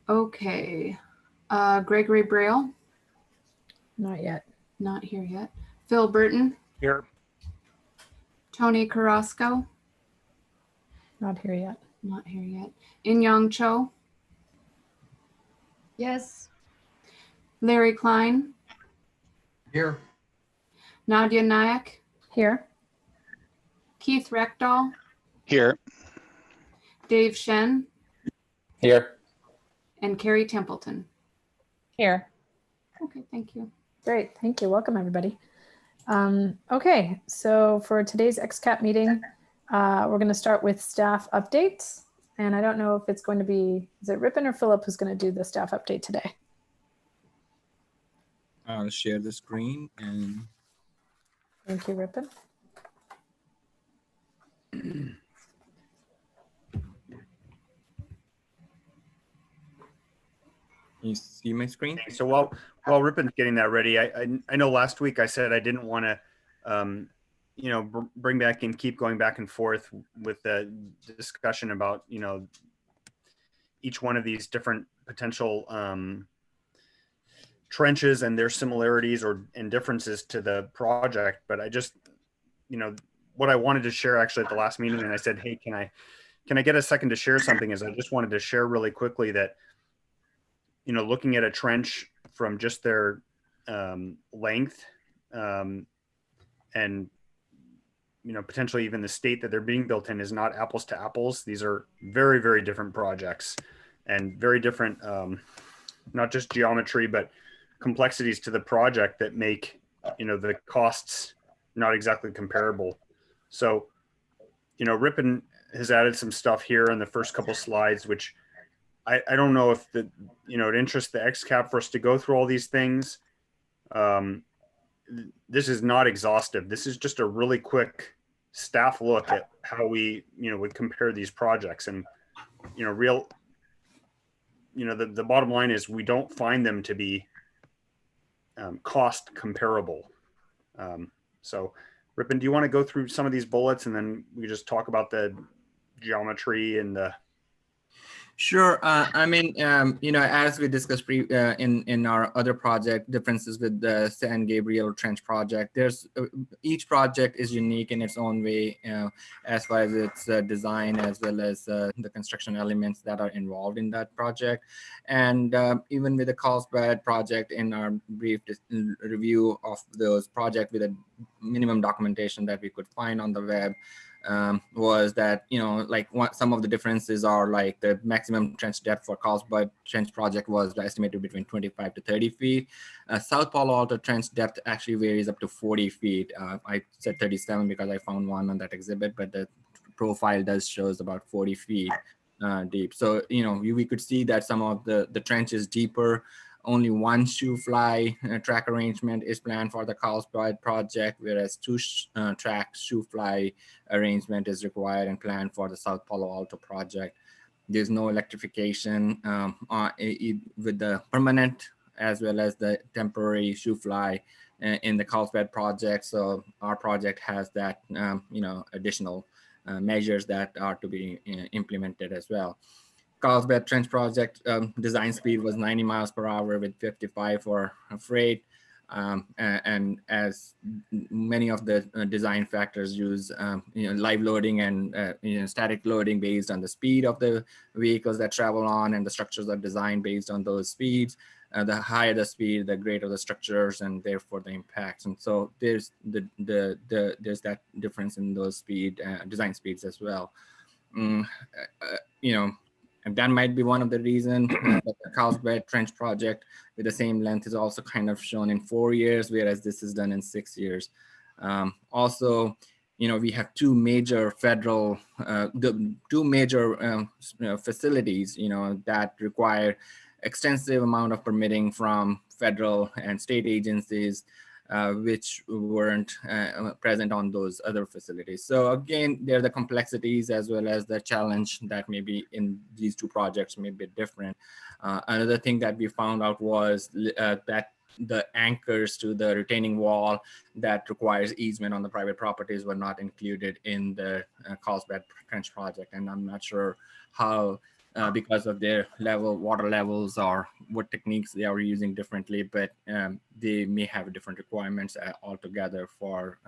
Okay. Gregory Braille, Not yet. not here yet. Phil Burton, Here. Tony Carrasco, Not here yet. not here yet. In Young Cho, Yes. Larry Klein, Here. Nadia Nayak, Here. Keith Reckdahl, Here. Dave Shen, Here. and Carrie Templeton. Here. Okay, thank you. Great. Thank you. Welcome, everybody. Okay, so for today's XCAP meeting, we're going to start with staff updates. And I don't know if it's going to be, is it Rippon or Philip who's going to do the staff update today? I'll share the screen and Thank you, Rippon. you see my screen. So while Rippon's getting that ready, I know last week I said I didn't want to, bring back and keep going back and forth with the discussion about, each one of these different potential trenches and their similarities and differences to the project. But I just, what I wanted to share actually at the last meeting, and I said, hey, can I get a second to share something, is I just wanted to share really quickly that, looking at a trench from just their length and, potentially even the state that they're being built in is not apples to apples. These are very, very different projects and very different, not just geometry, but complexities to the project that make, the costs not exactly comparable. So, Rippon has added some stuff here in the first couple slides, which I don't know if it interests the XCAP for us to go through all these things. This is not exhaustive. This is just a really quick staff look at how we, would compare these projects. And, the bottom line is we don't find them to be cost comparable. So Rippon, do you want to go through some of these bullets and then we just talk about the geometry and the... Sure. As we discussed in our other project, differences with the San Gabriel Trench project, each project is unique in its own way, as far as its design, as well as the construction elements that are involved in that project. And even with the Carlsbad project, in our brief review of those projects with a minimum documentation that we could find on the web, was that, some of the differences are like the maximum trench depth for Carlsbad Trench project was estimated between 25 to 30 feet. South Palo Alto Trench depth actually varies up to 40 feet. I said 37 because I found one on that exhibit, but the profile does shows about 40 feet deep. So, we could see that some of the trench is deeper. Only one shoe fly track arrangement is planned for the Carlsbad project, whereas two track shoe fly arrangement is required and planned for the South Palo Alto project. There's no electrification with the permanent as well as the temporary shoe fly in the Carlsbad project. So our project has that, additional measures that are to be implemented as well. Carlsbad Trench project design speed was 90 miles per hour with 55 for freight. And as many of the design factors use, live loading and static loading based on the speed of the vehicles that travel on, and the structures are designed based on those speeds. The higher the speed, the greater the structures, and therefore the impacts. And so there's there's that difference in those design speeds as well. And that might be one of the reasons that the Carlsbad Trench project with the same length is also kind of shown in 4 years, whereas this is done in 6 years. Also, we have two major federal, facilities, that require extensive amount of permitting from federal and state agencies, which weren't present on those other facilities. So again, there are the complexities as well as the challenge that maybe in these two projects may be different. Another thing that we found out was that the anchors to the retaining wall that requires easement on the private properties were not included in the Carlsbad Trench project. And I'm not sure how because of their water levels or what techniques they are using differently, but they may have different requirements altogether for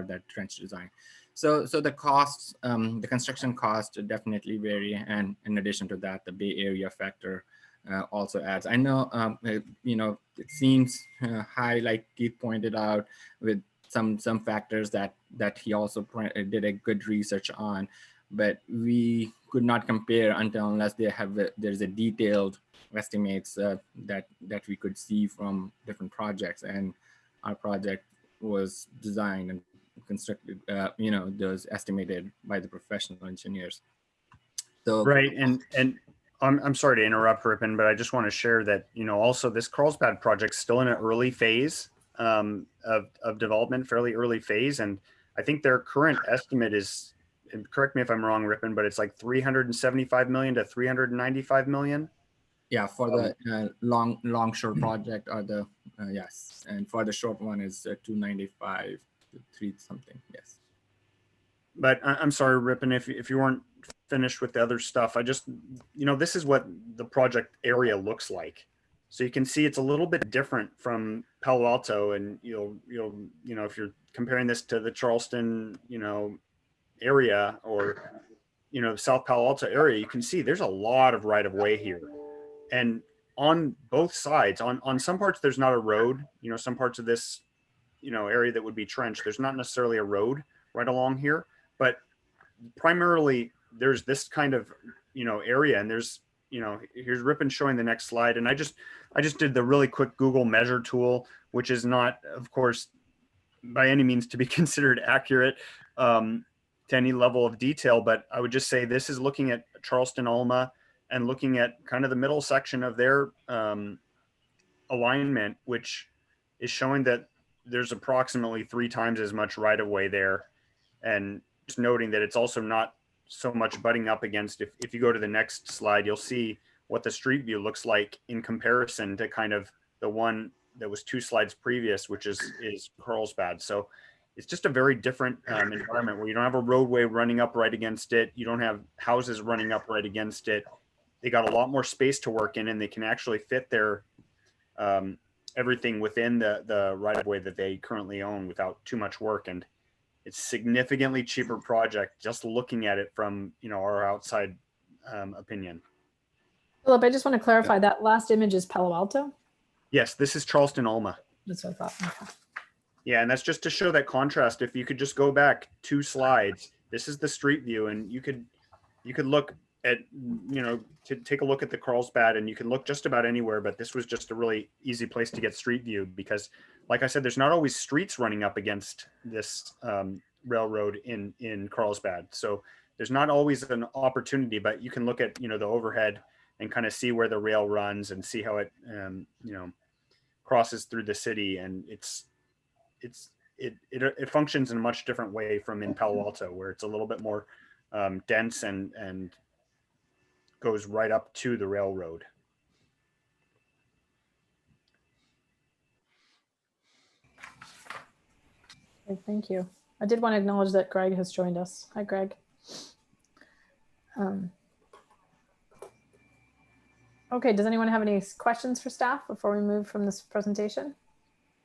that trench design. So the costs, the construction costs definitely vary, and in addition to that, the Bay Area factor also adds. I know, it seems high, like Keith pointed out, with some factors that he also did a good research on, but we could not compare unless there's a detailed estimates that we could see from different projects, and our project was designed and constructed, those estimated by the professional engineers. So Right, and I'm sorry to interrupt, Ripon, but I just want to share that, also this Carlsbad project's still in an early phase of development, fairly early phase. And I think their current estimate is, and correct me if I'm wrong, Ripon, but it's like 375 million to 395 million. yeah, for the longshore project, or the yes, and for the short one is 295 to 3 something. Yes. But I'm sorry, Ripon, if you weren't finished with the other stuff, I just, this is what the project area looks like. So you can see it's a little bit different from Palo Alto, and you'll if you're comparing this to the Charleston, area, or South Palo Alto area, you can see there's a lot of right of way here, and on both sides, on some parts there's not a road. Some parts of this area that would be trench, there's not necessarily a road right along here, but primarily there's this kind of area, and there's here's Ripon showing the next slide, and I just did the really quick Google measure tool, which is not, of course, by any means to be considered accurate to any level of detail, but I would just say this is looking at Charleston Alma and looking at kind of the middle section of their alignment, which is showing that there's approximately 3 times as much right of way there, and just noting that it's also not so much butting up against. If you go to the next slide, you'll see what the street view looks like in comparison to kind of the one that was 2 slides previous, which is Carlsbad. So it's just a very different environment where you don't have a roadway running up right against it. You don't have houses running up right against it. They got a lot more space to work in, and they can actually fit their everything within the right of way that they currently own without too much work. And it's significantly cheaper project just looking at it from our outside opinion. Philip, I just want to clarify that last image is Palo Alto. Yes, this is Charleston Alma. That's what I thought. Okay. Yeah, and that's just to show that contrast. If you could just go back 2 slides, this is the street view, and you could look at to take a look at the Carlsbad, and you can look just about anywhere, but this was just a really easy place to get street view, because like I said, there's not always streets running up against this railroad in Carlsbad, so there's not always an opportunity, but you can look at the overhead and kind of see where the rail runs and see how it crosses through the city, and it functions in a much different way from in Palo Alto, where it's a little bit more dense and goes right up to the railroad. Okay, thank you. I did want to acknowledge that Greg has joined us. Hi, Greg. Okay, does anyone have any questions for staff before we move from this presentation?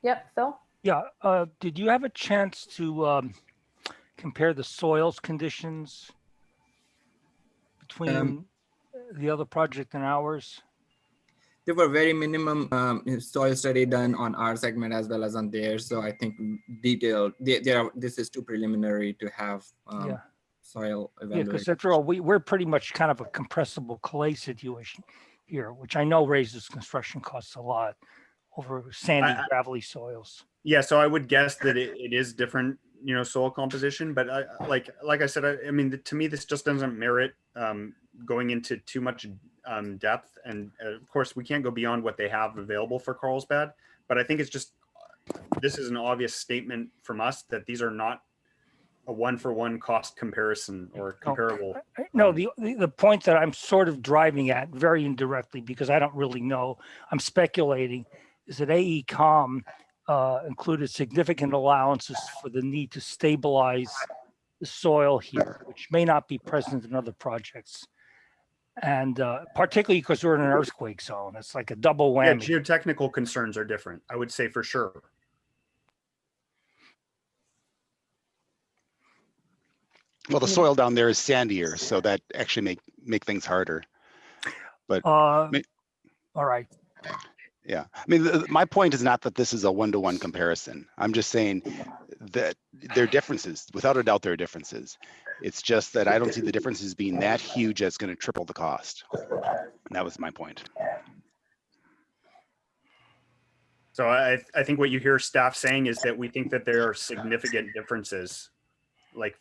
Yep, Phil? Yeah, did you have a chance to compare the soils conditions between the other project and ours? There were very minimum soil study done on our segment as well as on theirs. So I think detailed, this is too preliminary to have soil evaluation. Yeah, because after all, we're pretty much kind of a compressible clay situation here, which I know raises construction costs a lot over sandy, gravelly soils. Yeah, so I would guess that it is different, soil composition, but like I said, I mean, to me, this just doesn't merit going into too much depth. And of course, we can't go beyond what they have available for Carlsbad, but I think it's just, this is an obvious statement from us that these are not a 1-for-1 cost comparison or comparable. No, the point that I'm sort of driving at very indirectly, because I don't really know, I'm speculating, is that AECOM included significant allowances for the need to stabilize the soil here, which may not be present in other projects. And particularly because we're in an earthquake zone, it's like a double Yeah, whammy. geotechnical concerns are different, I would say for sure. Well, the soil down there is sandier, so that actually make things harder. But All right. yeah, I mean, my point is not that this is a one-to-one comparison. I'm just saying that there are differences. Without a doubt, there are differences. It's just that I don't see the differences being that huge that's going to triple the cost. And that was my point. So I think what you hear staff saying is that we think that there are significant differences, like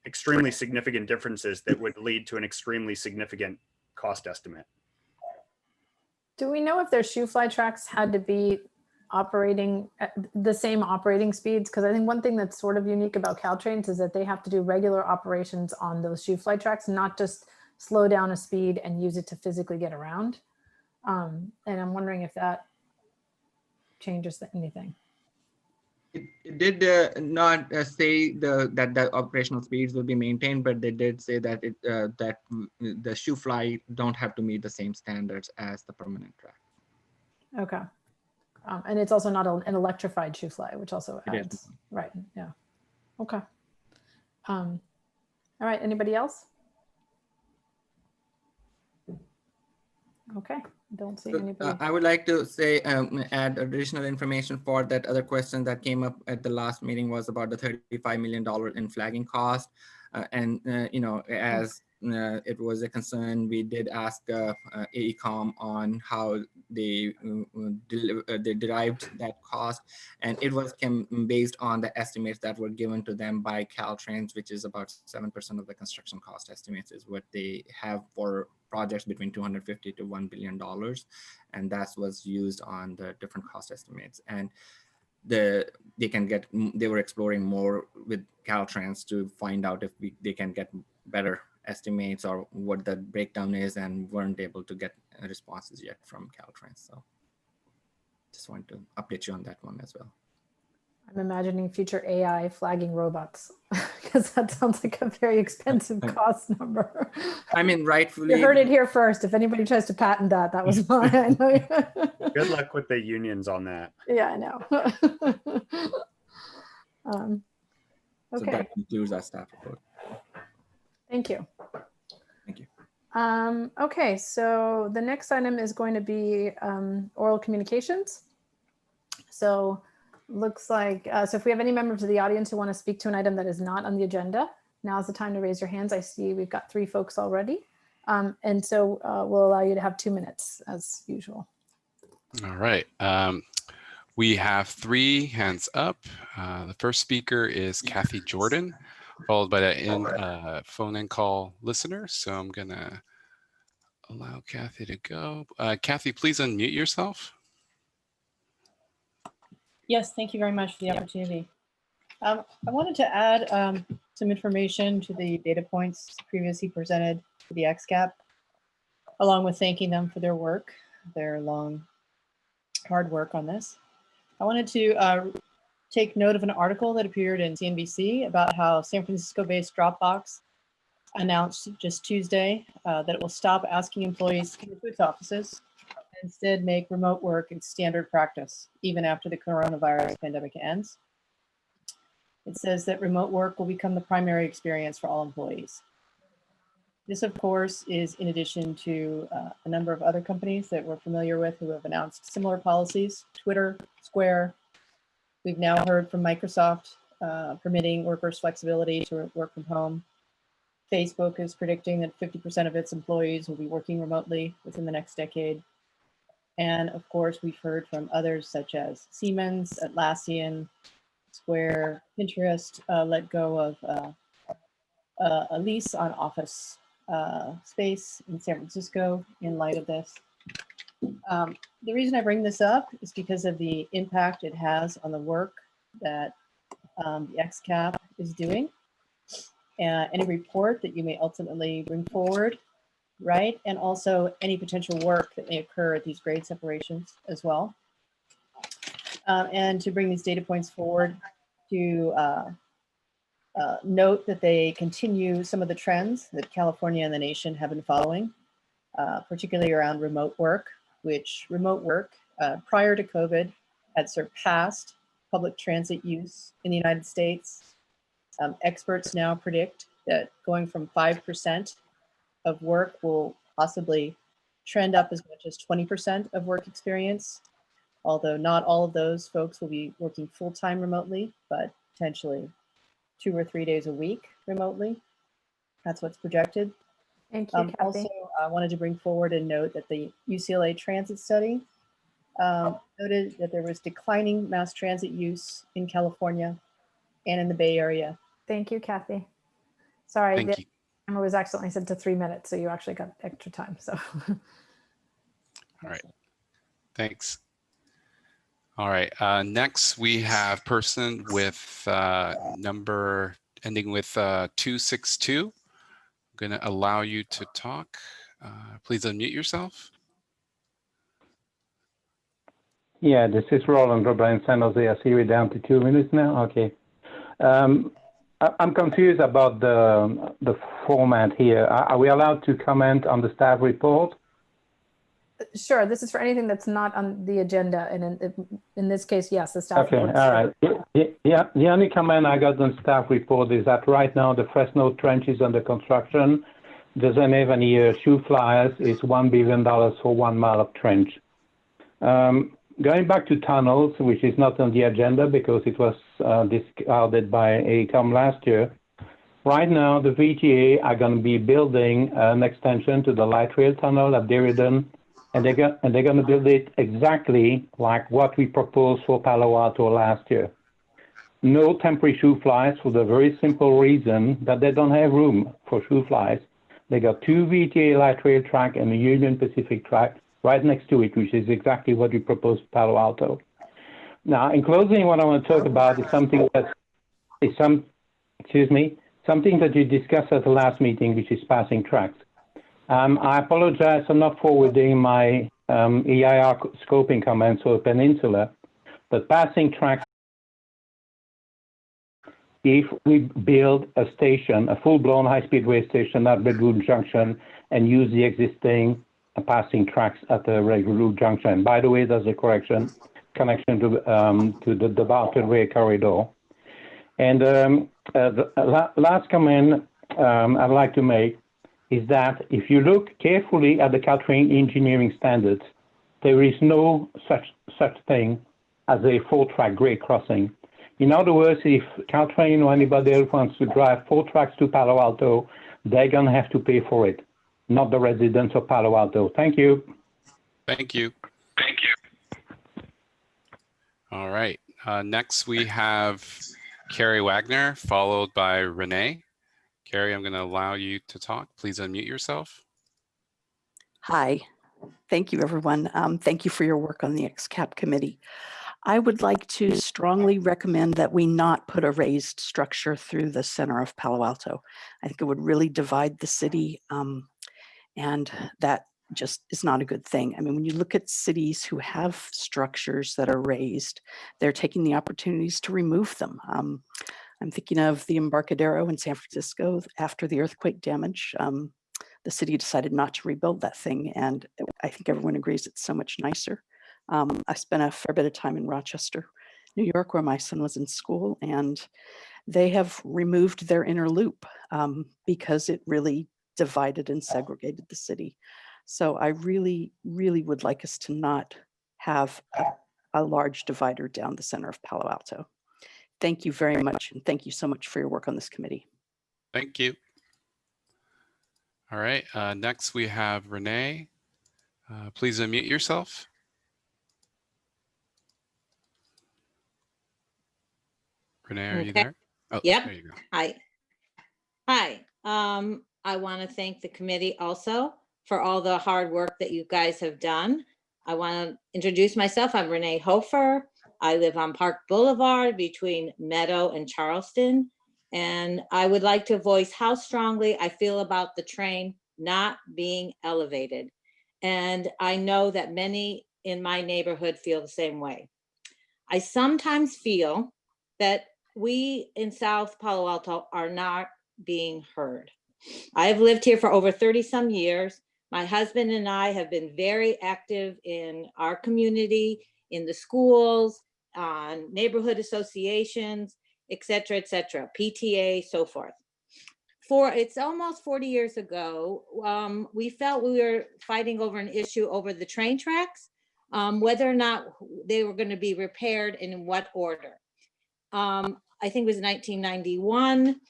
extremely significant differences that would lead to an extremely significant cost estimate. Do we know if their shoe fly tracks had to be operating at the same operating speeds? Because I think one thing that's sort of unique about Caltrains is that they have to do regular operations on those shoe fly tracks, not just slow down a speed and use it to physically get around. And I'm wondering if that changes anything. It did not say that the operational speeds will be maintained, but they did say that the shoe fly don't have to meet the same standards as the permanent track. Okay. And it's also not an electrified shoe fly, which also It is. adds, right, yeah. Okay. All right, anybody else? Okay, don't see anybody. I would like to say, add additional information for that other question that came up at the last meeting was about the $35 million in flagging cost. You know, as it was a concern, we did ask AECOM on how they derived that cost, and it was based on the estimates that were given to them by Caltrains, which is about 7% of the construction cost estimates is what they have for projects between $250 to $1 billion, and that was used on the different cost estimates. And they were exploring more with Caltrans to find out if they can get better estimates or what the breakdown is, and weren't able to get responses yet from Caltrans. So just wanted to update you on that one as well. I'm imagining future AI flagging robots because that sounds like a very expensive cost number. I mean, rightfully. You heard it here first. If anybody tries to patent that, that was mine. Good luck with the unions on that. Yeah, I know. So Okay, that concludes our staff report. thank you. Thank you. Okay, so the next item is going to be oral communications. So looks like, so if we have any members of the audience who want to speak to an item that is not on the agenda, now's the time to raise your hands. I see we've got 3 folks already. And so we'll allow you to have 2 minutes as usual. All right. We have 3 hands up. The first speaker is Kathy Jordan, followed by the phone and call listener. So I'm going to allow Kathy to go. Kathy, please unmute yourself. Yes, thank you very much for the opportunity. I wanted to add some information to the data points previously presented for the XCAP, along with thanking them for their work, their long, hard work on this. I wanted to take note of an article that appeared in CNBC about how San Francisco-based Dropbox announced just Tuesday that it will stop asking employees to come to its offices, instead make remote work its standard practice, even after the coronavirus pandemic ends. It says that remote work will become the primary experience for all employees. This, of course, is in addition to a number of other companies that we're familiar with who have announced similar policies. Twitter, Square. We've now heard from Microsoft permitting workers flexibility to work from home. Facebook is predicting that 50% of its employees will be working remotely within the next decade. And of course, we've heard from others such as Siemens, Atlassian, Square, Pinterest let go of a lease on office space in San Francisco in light of this. The reason I bring this up is because of the impact it has on the work that the XCAP is doing. Any report that you may ultimately bring forward, right? And also any potential work that may occur at these grade separations as well. And to bring these data points forward to note that they continue some of the trends that California and the nation have been following particularly around remote work, which remote work prior to COVID had surpassed public transit use in the United States. Experts now predict that going from 5% of work will possibly trend up as much as 20% of work experience, although not all of those folks will be working full-time remotely, but potentially 2 or 3 days a week remotely. That's what's projected. Thank you, Kathy. Also, I wanted to bring forward and note that the UCLA transit study noted that there was declining mass transit use in California and in the Bay Area. Thank you, Kathy. Sorry, Thank the you. timer was accidentally set to 3 minutes, so you actually got extra time. So, All right. Thanks. All right. Next, we have person with number ending with 262. I'm going to allow you to talk. Please unmute yourself. Yeah, this is Roland Robert in San Jose. I see we're down to 2 minutes now. Okay. I'm confused about the format here. Are we allowed to comment on the staff report? sure, this is for anything that's not on the agenda. And in this case, yes, the staff Okay, report. all right. Yeah, the only comment I got on staff report is that right now the Fresno Trench is under construction. Doesn't have any shoe flyers. It's $1 billion for 1 mile of trench. Going back to tunnels, which is not on the agenda because it was discarded by AECOM last year. Right now, the VTA are going to be building an extension to the light rail tunnel at Derrida, and they're going to build it exactly like what we proposed for Palo Alto last year. No temporary shoe flies for the very simple reason that they don't have room for shoe flies. They got 2 VTA light rail track and a Union Pacific track right next to it, which is exactly what we proposed for Palo Alto. Now, in closing, what I want to talk about is something that is something that you discussed at the last meeting, which is passing tracks. I apologize for not forwarding my EIR scoping comments for the peninsula, but passing tracks, if we build a station, a full-blown high-speed rail station at Redwood Junction and use the existing passing tracks at the Redwood Junction. By the way, there's a connection to the Barton Way corridor. And the last comment I'd like to make is that if you look carefully at the Caltrain engineering standards, there is no such thing as a 4-track grade crossing. In other words, if Caltrain or anybody else wants to drive 4 tracks to Palo Alto, they're going to have to pay for it, not the residents of Palo Alto. Thank you. Thank you. Thank you. All right. Next, we have Carrie Wagner, followed by Renee. Carrie, I'm going to allow you to talk. Please unmute yourself. Hi. Thank you, everyone. Thank you for your work on the XCAP committee. I would like to strongly recommend that we not put a raised structure through the center of Palo Alto. I think it would really divide the city, and that just is not a good thing. I mean, when you look at cities who have structures that are raised, they're taking the opportunities to remove them. I'm thinking of the Embarcadero in San Francisco after the earthquake damage. The city decided not to rebuild that thing, and I think everyone agrees it's so much nicer. I spent a fair bit of time in Rochester, New York, where my son was in school, and they have removed their inner loop because it really divided and segregated the city. So I really, really would like us to not have a large divider down the center of Palo Alto. Thank you very much, and thank you so much for your work on this committee. Thank you. All right. Next, we have Renee. Please unmute yourself. Renee, are you there? Oh, yep. There you go. Hi. I want to thank the committee also for all the hard work that you guys have done. I want to introduce myself. I'm Renee Hofer. I live on Park Boulevard between Meadow and Charleston. And I would like to voice how strongly I feel about the train not being elevated. And I know that many in my neighborhood feel the same way. I sometimes feel that we in South Palo Alto are not being heard. I have lived here for over 30 some years. My husband and I have been very active in our community, in the schools, on neighborhood associations, et cetera, PTA, so forth. It's almost 40 years ago, we felt we were fighting over an issue over the train tracks, whether or not they were going to be repaired and in what order. I think it was 1991.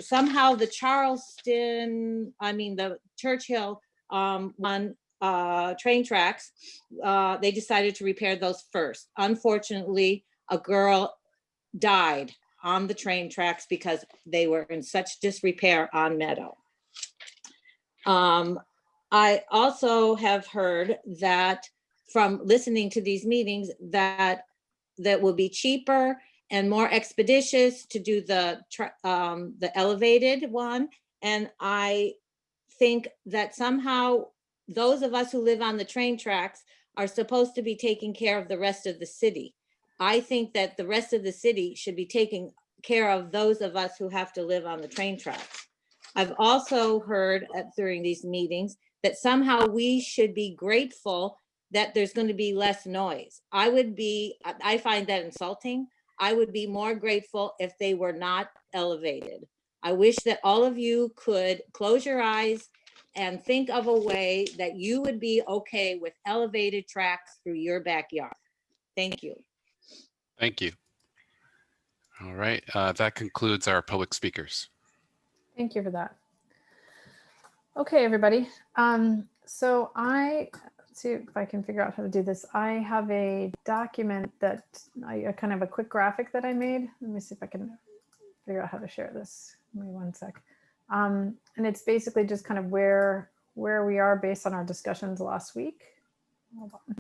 Somehow the the Churchill train tracks, they decided to repair those first. Unfortunately, a girl died on the train tracks because they were in such disrepair on Meadow. I also have heard that from listening to these meetings that will be cheaper and more expeditious to do the elevated one. And I think that somehow those of us who live on the train tracks are supposed to be taking care of the rest of the city. I think that the rest of the city should be taking care of those of us who have to live on the train tracks. I've also heard during these meetings that somehow we should be grateful that there's going to be less noise. I find that insulting. I would be more grateful if they were not elevated. I wish that all of you could close your eyes and think of a way that you would be okay with elevated tracks through your backyard. Thank you. Thank you. All right, that concludes our public speakers. Thank you for that. Okay, everybody. So let's see if I can figure out how to do this. I have a document that I kind of a quick graphic that I made. Let me see if I can figure out how to share this. Give me one sec. And it's basically just kind of where we are based on our discussions last week. Hold on.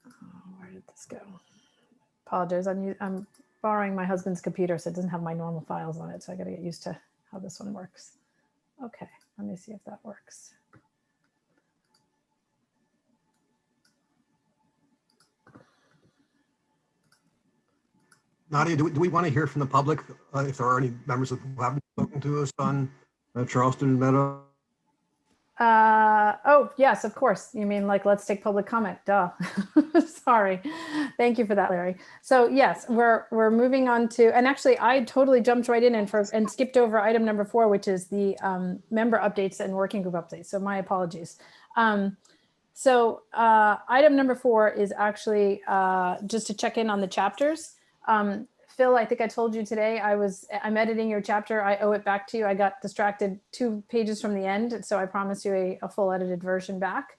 Oh, where did this go? Apologize. I'm borrowing my husband's computer, so it doesn't have my normal files on it. So I got to get used to how this one works. Okay, let me see if that works. Nadia, do we want to hear from the public if there are any members who haven't spoken to us on Charleston Meadow? Oh, yes, of course. You mean like, let's take public comment. Duh. Sorry. Thank you for that, Larry. So yes, we're moving on to, and actually I totally jumped right in and skipped over item number 4, which is the member updates and working group updates. So my apologies. So item number 4 is actually just to check in on the chapters. Phil, I think I told you today I'm editing your chapter. I owe it back to you. I got distracted 2 pages from the end, so I promised you a full edited version back.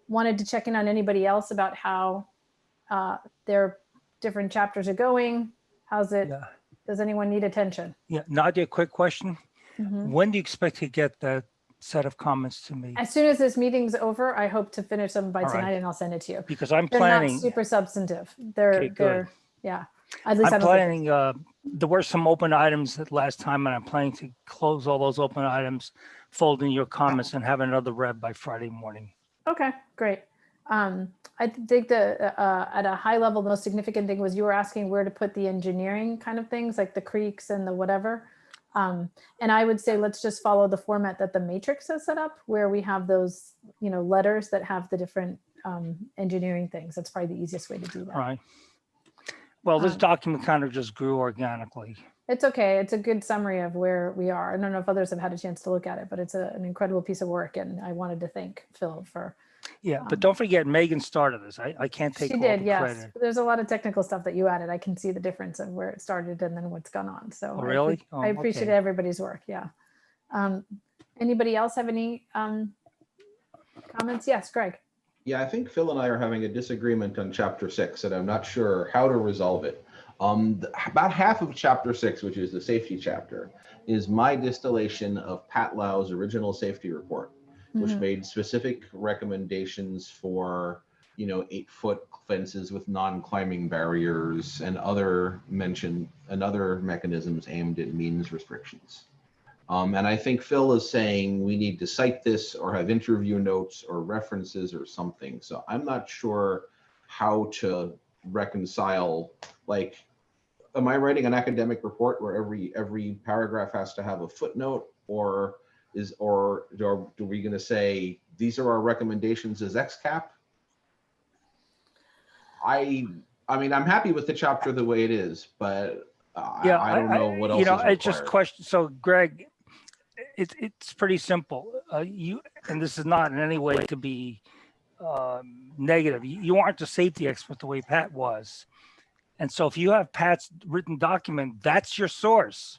Wanted to check in on anybody else about how their different chapters are going. How's it? Yeah. Does anyone need attention? Yeah, Nadia, quick question. Mm-hmm. When do you expect to get that set of comments to me? As soon as this meeting's over, I hope to finish them by tonight, and I'll send it to you. Because I'm They're planning. not super substantive. They're yeah. At I'm least planning, there were some open items that last time, and I'm planning to close all those open items, fold in your comments, and have another read by Friday morning. Okay, great. I think at a high level, the most significant thing was you were asking where to put the engineering kind of things, like the creeks and the whatever. And I would say let's just follow the format that the matrix has set up, where we have those, letters that have the different engineering things. That's probably the easiest way to do that. All right. Well, this document kind of just grew organically. It's okay. It's a good summary of where we are. I don't know if others have had a chance to look at it, but it's an incredible piece of work. And I wanted to thank Phil for. Yeah, but don't forget, Megan started this. I can't take all the credit. Yes. There's a lot of technical stuff that you added. I can see the difference of where it started and then what's gone on. So really? I appreciate everybody's work. Yeah. Anybody else have any comments? Yes, Greg. Yeah, I think Phil and I are having a disagreement on chapter 6, and I'm not sure how to resolve it. About half of chapter 6, which is the safety chapter, is my distillation of Pat Lau's original safety report, which made specific recommendations for, 8-foot fences with non-climbing barriers and other mechanisms aimed at means restrictions. And I think Phil is saying we need to cite this or have interview notes or references or something. So I'm not sure how to reconcile, like, am I writing an academic report where every paragraph has to have a footnote, or Or are we going to say these are our recommendations as XCAP? I mean, I'm happy with the chapter the way it is, but Yeah, I don't know what else you know, is I just required. question. So, Greg, it's pretty simple. And this is not in any way to be negative. You aren't the safety expert the way Pat was, and so if you have Pat's written document, that's your source.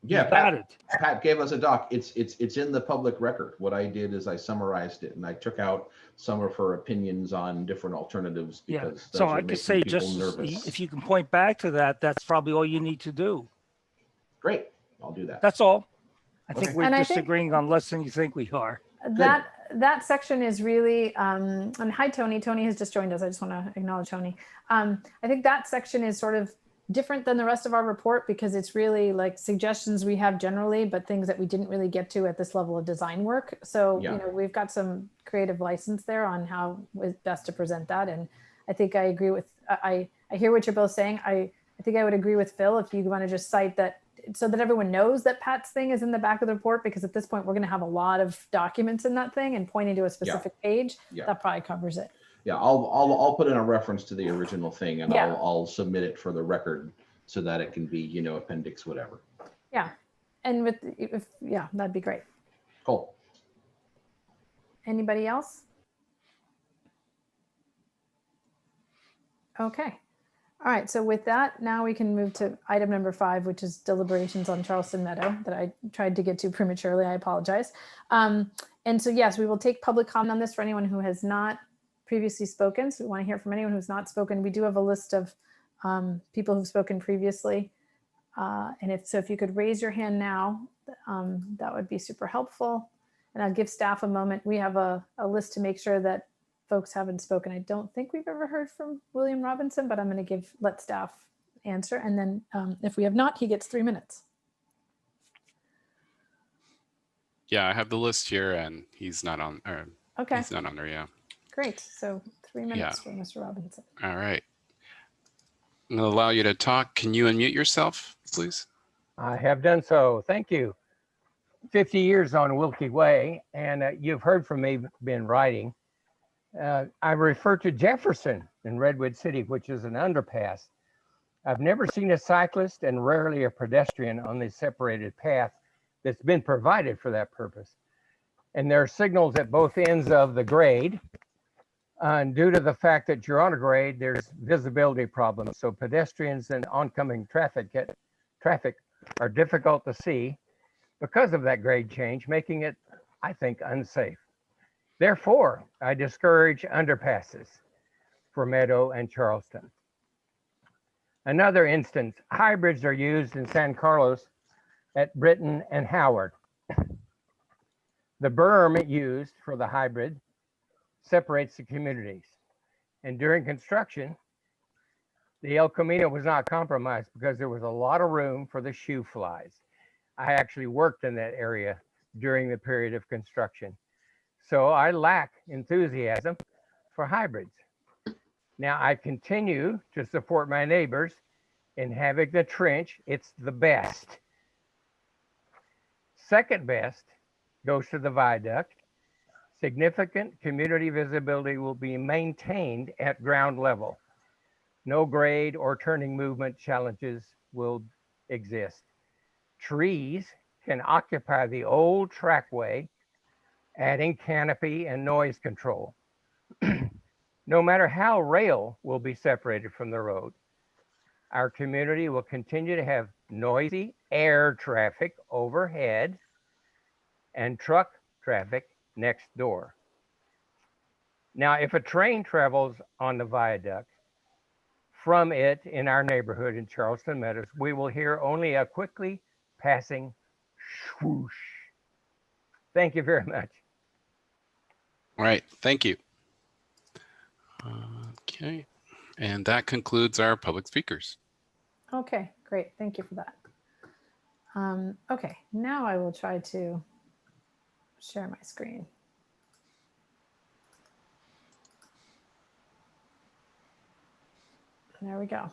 Yeah, You got it. Pat gave us a doc. It's in the public record. What I did is I summarized it and I took out some of her opinions on different alternatives Yeah. because So those I are could making say people just nervous. if you can point back to that, that's probably all you need to do. Great, I'll do that. That's all. I think Okay. we're And I think- disagreeing on less than you think we are. That section is really, and hi, Tony. Tony has just joined us. I just want to acknowledge Tony. I think that section is sort of different than the rest of our report because it's really like suggestions we have generally, but things that we didn't really get to at this level of design work. So, Yeah. you know, we've got some creative license there on how is best to present that. And I think I agree with, I hear what you're both saying. I think I would agree with Phil if you want to just cite that so that everyone knows that Pat's thing is in the back of the report, because at this point we're going to have a lot of documents in that thing and pointing to a specific page. Yeah. That probably covers it. Yeah, I'll put in a reference to the original thing and Yeah. I'll submit it for the record so that it can be, you know, appendix, whatever. Yeah. And yeah, that'd be great. Cool. Anybody else? Okay. All right. So with that, now we can move to item number 5, which is deliberations on Charleston Meadow that I tried to get to prematurely. I apologize. And so, yes, we will take public comment on this for anyone who has not previously spoken. So we want to hear from anyone who's not spoken. We do have a list of people who've spoken previously. And if you could raise your hand now, that would be super helpful. And I'll give staff a moment. We have a list to make sure that folks haven't spoken. I don't think we've ever heard from William Robinson, but I'm going to let staff answer. And then if we have not, he gets 3 minutes. Yeah, I have the list here, and he's not on. Or Okay. He's not on there. Yeah. Great. So 3 minutes Yeah. for Mr. Robinson. All right. I'm gonna allow you to talk. Can you unmute yourself, please? I have done so. Thank you. 50 years on Wilkie Way, and you've heard from me been writing. I refer to Jefferson in Redwood City, which is an underpass. I've never seen a cyclist and rarely a pedestrian on the separated path that's been provided for that purpose. And there are signals at both ends of the grade. And due to the fact that you're on a grade, there's visibility problems. So pedestrians and oncoming traffic are difficult to see because of that grade change, making it, I think, unsafe. Therefore, I discourage underpasses for Meadow and Charleston. Another instance, hybrids are used in San Carlos at Britton and Howard. The berm used for the hybrid separates the communities. And during construction, the El Camino was not compromised because there was a lot of room for the shoe flies. I actually worked in that area during the period of construction. So I lack enthusiasm for hybrids. Now I continue to support my neighbors in having the trench. It's the best. Second best goes to the viaduct. Significant community visibility will be maintained at ground level. No grade or turning movement challenges will exist. Trees can occupy the old trackway, adding canopy and noise control. No matter how rail will be separated from the road, our community will continue to have noisy air traffic overhead and truck traffic next door. Now, if a train travels on the viaduct from it in our neighborhood in Charleston Meadows, we will hear only a quickly passing swoosh. Thank you very much. All right. Thank you. Okay. And that concludes our public speakers. Okay, great. Thank you for that. Okay, now I will try to share my screen. There we go.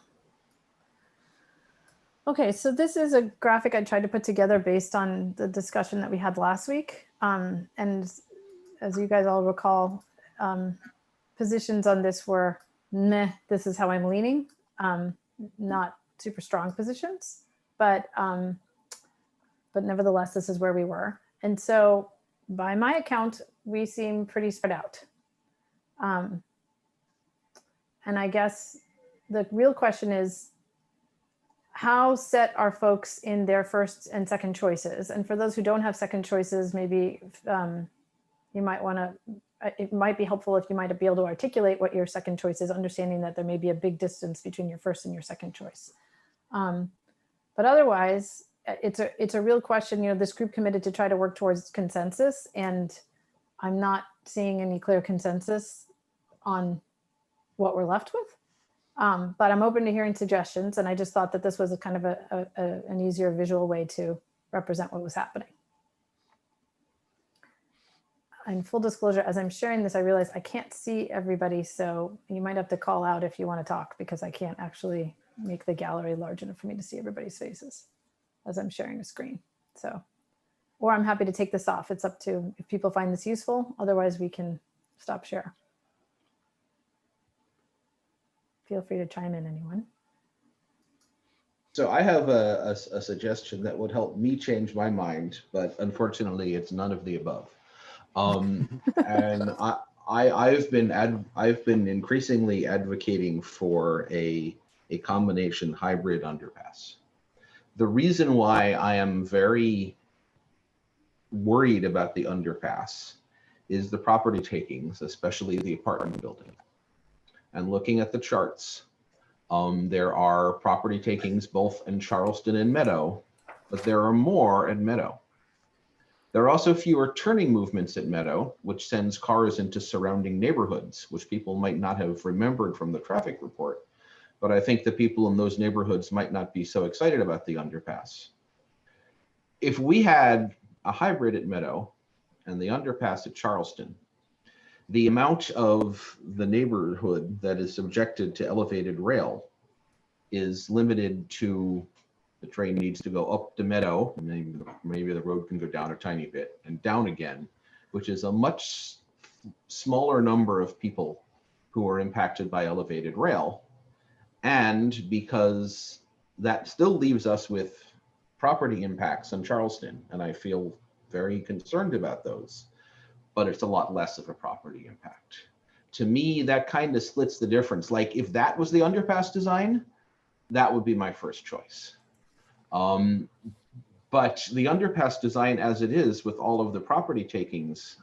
Okay, so this is a graphic I tried to put together based on the discussion that we had last week. And as you guys all recall, positions on this were meh, this is how I'm leaning, not super strong positions, but nevertheless, this is where we were. And so by my account, we seem pretty spread out. And I guess the real question is, how set are folks in their first and second choices? And for those who don't have second choices, maybe you might want to, it might be helpful if you might be able to articulate what your second choice is, understanding that there may be a big distance between your first and your second choice. But otherwise, it's a real question. You know, this group committed to try to work towards consensus, and I'm not seeing any clear consensus on what we're left with. But I'm open to hearing suggestions, and I just thought that this was a kind of an easier visual way to represent what was happening. And full disclosure, as I'm sharing this, I realize I can't see everybody, so you might have to call out if you want to talk, because I can't actually make the gallery large enough for me to see everybody's faces as I'm sharing a screen. So, or I'm happy to take this off. It's up to if people find this useful. Otherwise, we can stop share. Feel free to chime in, anyone. So I have a suggestion that would help me change my mind, but unfortunately, it's none of the above. And I've been increasingly advocating for a combination hybrid underpass. The reason why I am very worried about the underpass is the property takings, especially the apartment building. And looking at the charts, there are property takings both in Charleston and Meadow, but there are more at Meadow. There are also fewer turning movements at Meadow, which sends cars into surrounding neighborhoods, which people might not have remembered from the traffic report. But I think the people in those neighborhoods might not be so excited about the underpass. If we had a hybrid at Meadow and the underpass at Charleston, the amount of the neighborhood that is subjected to elevated rail is limited to the train needs to go up to Meadow, and maybe the road can go down a tiny bit and down again, which is a much smaller number of people who are impacted by elevated rail. And because that still leaves us with property impacts on Charleston, and I feel very concerned about those, but it's a lot less of a property impact. To me, that kind of splits the difference. Like if that was the underpass design, that would be my first choice. But the underpass design as it is with all of the property takings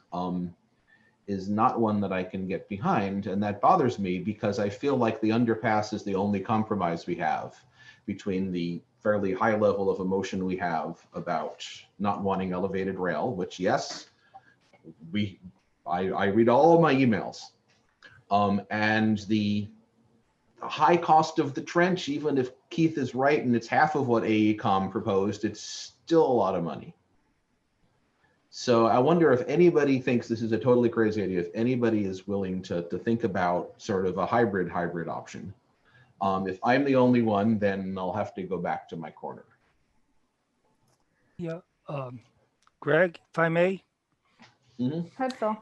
is not one that I can get behind. And that bothers me because I feel like the underpass is the only compromise we have between the fairly high level of emotion we have about not wanting elevated rail, which yes, I read all of my emails, and the high cost of the trench. Even if Keith is right and it's half of what AECOM proposed, it's still a lot of money. So I wonder if anybody thinks this is a totally crazy idea, if anybody is willing to think about sort of a hybrid option. If I'm the only one, then I'll have to go back to my corner. Yeah, Greg, if I may. Mm-hmm. Hi, Phil.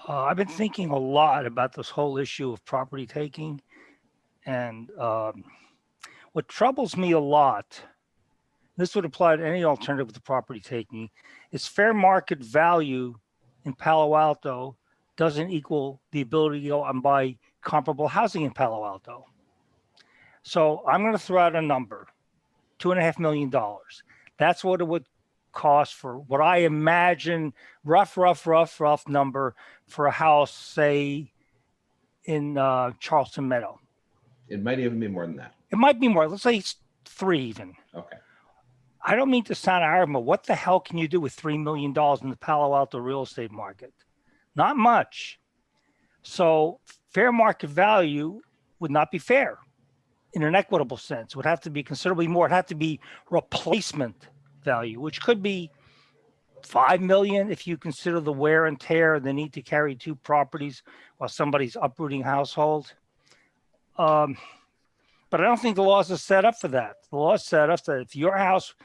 I've been thinking a lot about this whole issue of property taking. And what troubles me a lot, this would apply to any alternative to property taking, is fair market value in Palo Alto doesn't equal the ability to go and buy comparable housing in Palo Alto. So I'm going to throw out a number, $2.5 million. That's what it would cost for what I imagine, rough number for a house, say, in Charleston Meadow. It might even be more than that. It might be more. Let's say it's 3 even. Okay. I don't mean to sound arrogant, but what the hell can you do with $3 million in the Palo Alto real estate market? Not much. So fair market value would not be fair in an equitable sense. It would have to be considerably more. It'd have to be replacement value, which could be $5 million if you consider the wear and tear, the need to carry 2 properties while somebody's uprooting household. But I don't think the laws are set up for that. The law is set up that if your house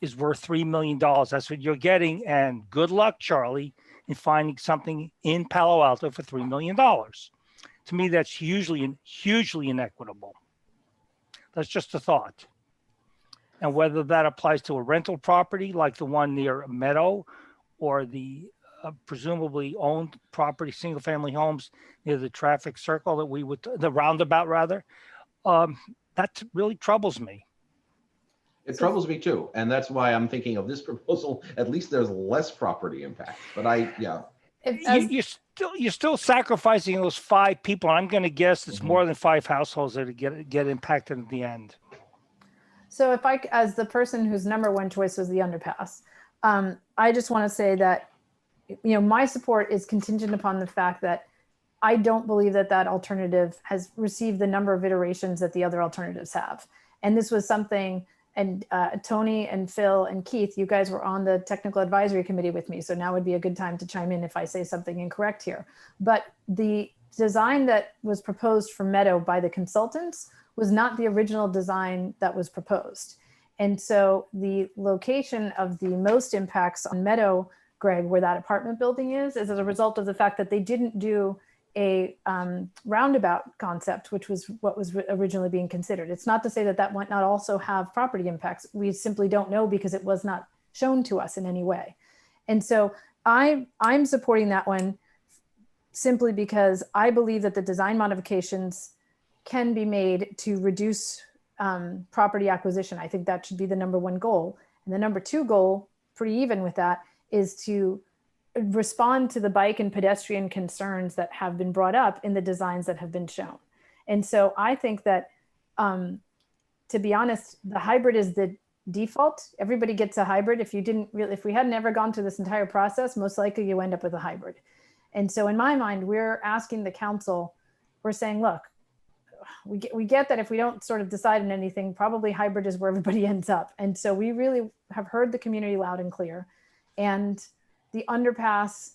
is worth $3 million, that's what you're getting. And good luck, Charlie, in finding something in Palo Alto for $3 million. To me, that's hugely inequitable. That's just a thought. And whether that applies to a rental property like the one near Meadow or the presumably owned property, single family homes near the traffic circle the roundabout rather, that really troubles me. It troubles me too. And that's why I'm thinking of this proposal. At least there's less property impact, but You're still sacrificing those 5 people. I'm going to guess it's more than 5 households that get impacted at the end. So if I, as the person whose number one choice was the underpass, I just want to say that, my support is contingent upon the fact that I don't believe that alternative has received the number of iterations that the other alternatives have. And this was something, and Tony and Phil and Keith, you guys were on the technical advisory committee with me. So now would be a good time to chime in if I say something incorrect here. But the design that was proposed for Meadow by the consultants was not the original design that was proposed. And so the location of the most impacts on Meadow, Greg, where that apartment building is as a result of the fact that they didn't do a roundabout concept, which was what was originally being considered. It's not to say that might not also have property impacts. We simply don't know because it was not shown to us in any way. And so I'm supporting that one simply because I believe that the design modifications can be made to reduce property acquisition. I think that should be the number one goal. And the number two goal, pretty even with that, is to respond to the bike and pedestrian concerns that have been brought up in the designs that have been shown. And so I think that, to be honest, the hybrid is the default. Everybody gets a hybrid. If we hadn't ever gone through this entire process, most likely you end up with a hybrid. And so in my mind, we're asking the council, we're saying, look, we get that if we don't sort of decide on anything, probably hybrid is where everybody ends up. And so we really have heard the community loud and clear. And the underpass,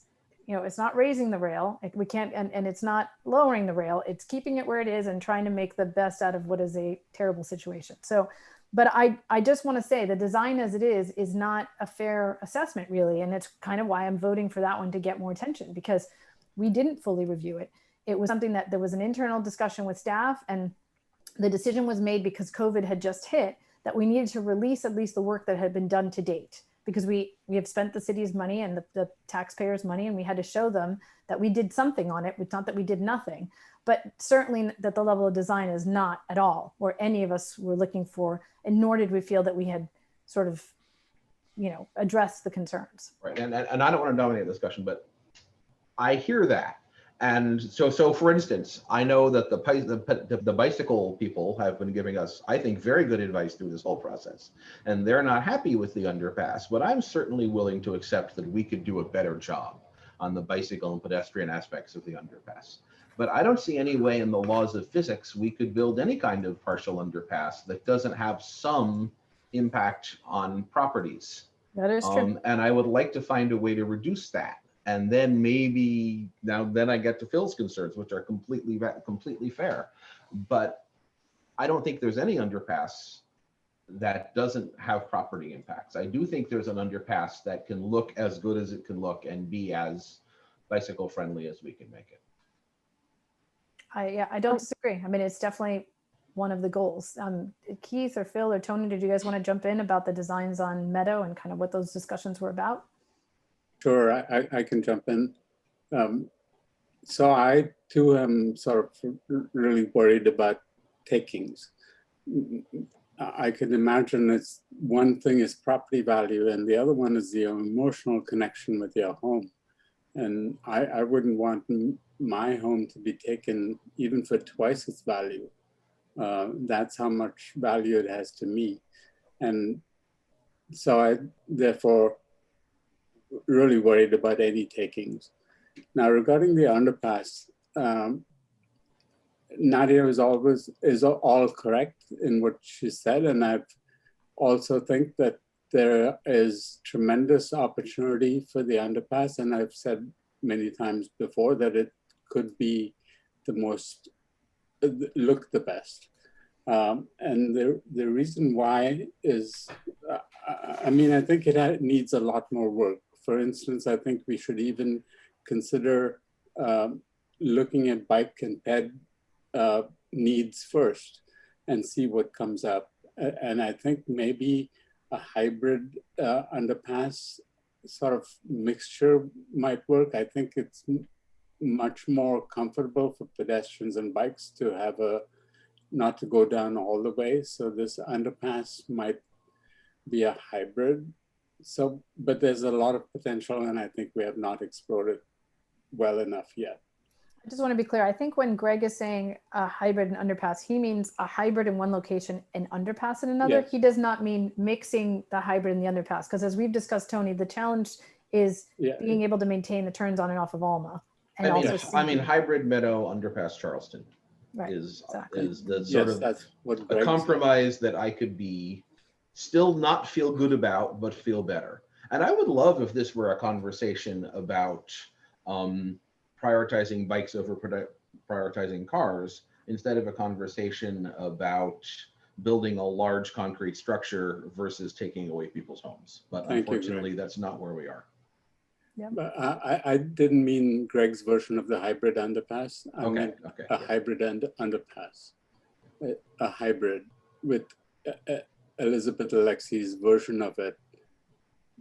it's not raising the rail. We can't, and it's not lowering the rail. It's keeping it where it is and trying to make the best out of what is a terrible situation. So, but I just want to say the design as it is not a fair assessment really. And it's kind of why I'm voting for that one to get more attention, because we didn't fully review it. It was something that there was an internal discussion with staff, and the decision was made because COVID had just hit that we needed to release at least the work that had been done to date, because we have spent the city's money and the taxpayers' money, and we had to show them that we did something on it. It's not that we did nothing, but certainly that the level of design is not at all where any of us were looking for, and nor did we feel that we had sort of, addressed the concerns. Right, and I don't want to dominate the discussion, but I hear that. And so for instance, I know that the bicycle people have been giving us, I think, very good advice through this whole process, and they're not happy with the underpass, but I'm certainly willing to accept that we could do a better job on the bicycle and pedestrian aspects of the underpass. But I don't see any way in the laws of physics we could build any kind of partial underpass that doesn't have some impact on properties. That is true. And I would like to find a way to reduce that. And then maybe then I get to Phil's concerns, which are completely fair. But I don't think there's any underpass that doesn't have property impacts. I do think there's an underpass that can look as good as it can look and be as bicycle friendly as we can make it. I don't disagree. I mean, it's definitely one of the goals. Keith or Phil or Tony, did you guys want to jump in about the designs on Meadow and kind of what those discussions were about? Sure, I can jump in. So I too am sort of really worried about takings. I can imagine it's one thing is property value and the other one is the emotional connection with your home. And I wouldn't want my home to be taken even for twice its value. That's how much value it has to me. And so I therefore really worried about any takings. Now regarding the underpass, Nadia is all correct in what she said, and I also think that there is tremendous opportunity for the underpass, and I've said many times before that it could be the most, look the best. And the reason why is, I mean, I think it needs a lot more work. For instance, I think we should even consider looking at bike and ped needs first and see what comes up. And I think maybe a hybrid underpass sort of mixture might work. I think it's much more comfortable for pedestrians and bikes to have not to go down all the way. So this underpass might be a hybrid. So, but there's a lot of potential, and I think we have not explored it well enough yet. I just want to be clear. I think when Greg is saying a hybrid and underpass, he means a hybrid in one location and underpass in another. Yes. He does not mean mixing the hybrid and the underpass, because as we've discussed, Tony, the challenge is being able to maintain the turns on and off of Alma. And I mean, hybrid Meadow underpass Charleston is the sort of that's what a compromise that I could still not feel good about, but feel better. And I would love if this were a conversation about prioritizing bikes over prioritizing cars, instead of a conversation about building a large concrete structure versus taking away people's homes. But unfortunately, that's not where we are. Yeah. But I didn't mean Greg's version of the hybrid underpass. I meant a hybrid underpass, a hybrid with Elizabeth Alexi's version of it,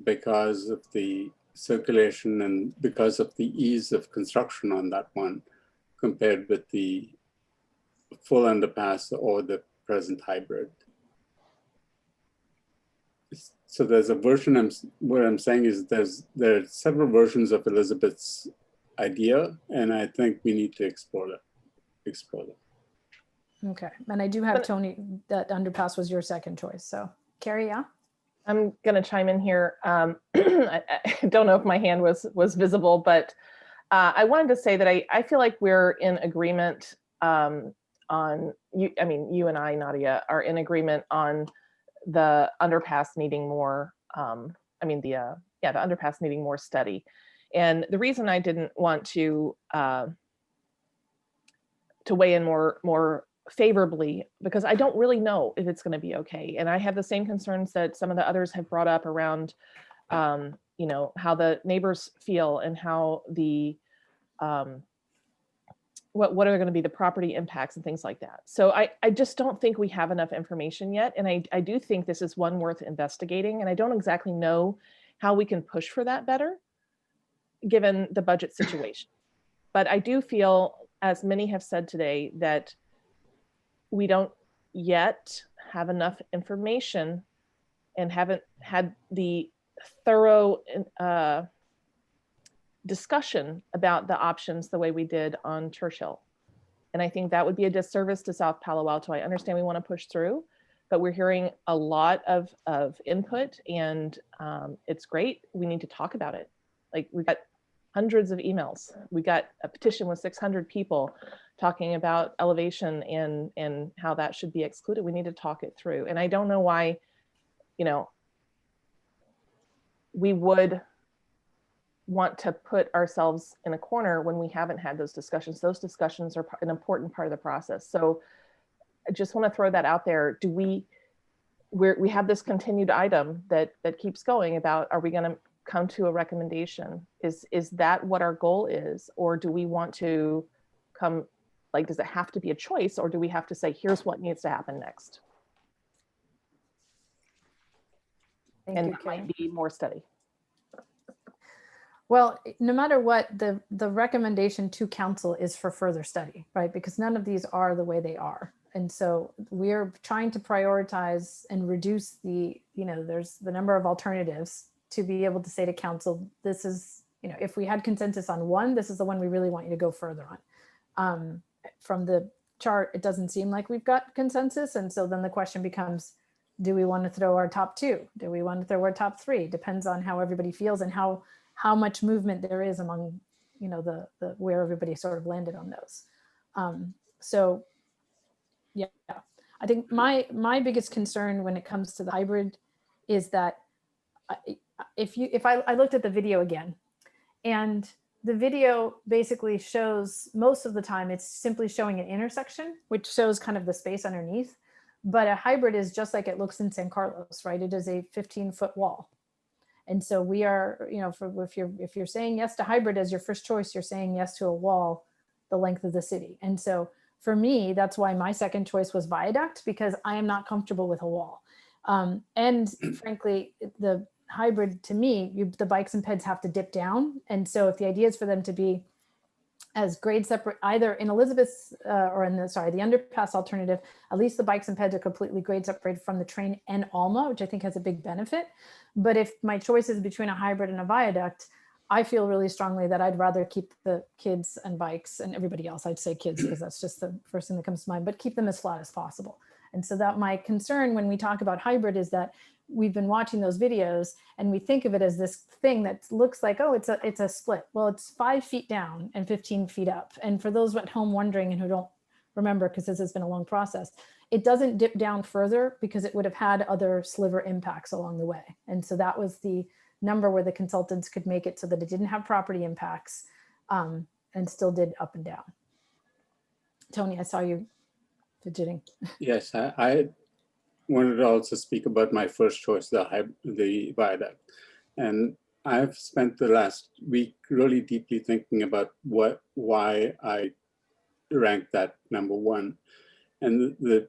because of the circulation and because of the ease of construction on that one compared with the full underpass or the present hybrid. So there's a version, what I'm saying is there are several versions of Elizabeth's idea, and I think we need to explore them. Okay, and I do have Tony, that underpass was your second choice. So Carrie, yeah? I'm going to chime in here. I don't know if my hand was visible, but I wanted to say that I feel like we're in agreement on you. I mean, you and I, Nadia, are in agreement on the underpass needing more. The underpass needing more study. And the reason I didn't want to weigh in more favorably, because I don't really know if it's going to be okay. And I have the same concerns that some of the others have brought up around, how the neighbors feel and how the, what are going to be the property impacts and things like that. So I just don't think we have enough information yet. And I do think this is one worth investigating. And I don't exactly know how we can push for that better, given the budget situation. But I do feel, as many have said today, that we don't yet have enough information and haven't had the thorough discussion about the options the way we did on Churchill. And I think that would be a disservice to South Palo Alto. I understand we want to push through, but we're hearing a lot of input, and it's great. We need to talk about it. Like, we've got hundreds of emails. We got a petition with 600 people talking about elevation and how that should be excluded. We need to talk it through. And I don't know why, we would want to put ourselves in a corner when we haven't had those discussions. Those discussions are an important part of the process. So I just want to throw that out there. Do we have this continued item that keeps going about, are we going to come to a recommendation? Is that what our goal is? Or do we want to come, like, does it have to be a choice, or do we have to say, here's what needs to happen next? And that might be more study. Well, no matter what, the recommendation to council is for further study, right? Because none of these are the way they are. And so we're trying to prioritize and reduce there's the number of alternatives to be able to say to council, this is, if we had consensus on one, this is the one we really want you to go further on. From the chart, it doesn't seem like we've got consensus. And so then the question becomes, do we want to throw our top two? Do we want to throw our top three? Depends on how everybody feels and how much movement there is among, the where everybody sort of landed on those. So yeah, I think my biggest concern when it comes to the hybrid is that if I looked at the video again, and the video basically shows, most of the time it's simply showing an intersection, which shows kind of the space underneath. But a hybrid is just like it looks in San Carlos, right? It is a 15-foot wall. And so we are, you know, if you're saying yes to hybrid as your first choice, you're saying yes to a wall the length of the city. And so for me, that's why my second choice was viaduct, because I am not comfortable with a wall. And frankly, the hybrid to me, the bikes and peds have to dip down. And so if the idea is for them to be as grade separate, either in Elizabeth's or in the underpass alternative, at least the bikes and peds are completely grade separated from the train and Alma, which I think has a big benefit. But if my choice is between a hybrid and a viaduct, I feel really strongly that I'd rather keep the kids and bikes and everybody else. I'd say kids because that's just the first thing that comes to mind, but keep them as flat as possible. And so that my concern when we talk about hybrid is that we've been watching those videos and we think of it as this thing that looks like, oh, it's a split. Well, it's 5 feet down and 15 feet up. And for those at home wondering and who don't remember, because this has been a long process, it doesn't dip down further because it would have had other sliver impacts along the way. And so that was the number where the consultants could make it so that it didn't have property impacts and still did up and down. Tony, I saw you fidgeting. Yes, I wanted to also speak about my first choice, the viaduct. And I've spent the last week really deeply thinking about why I ranked that number one. And there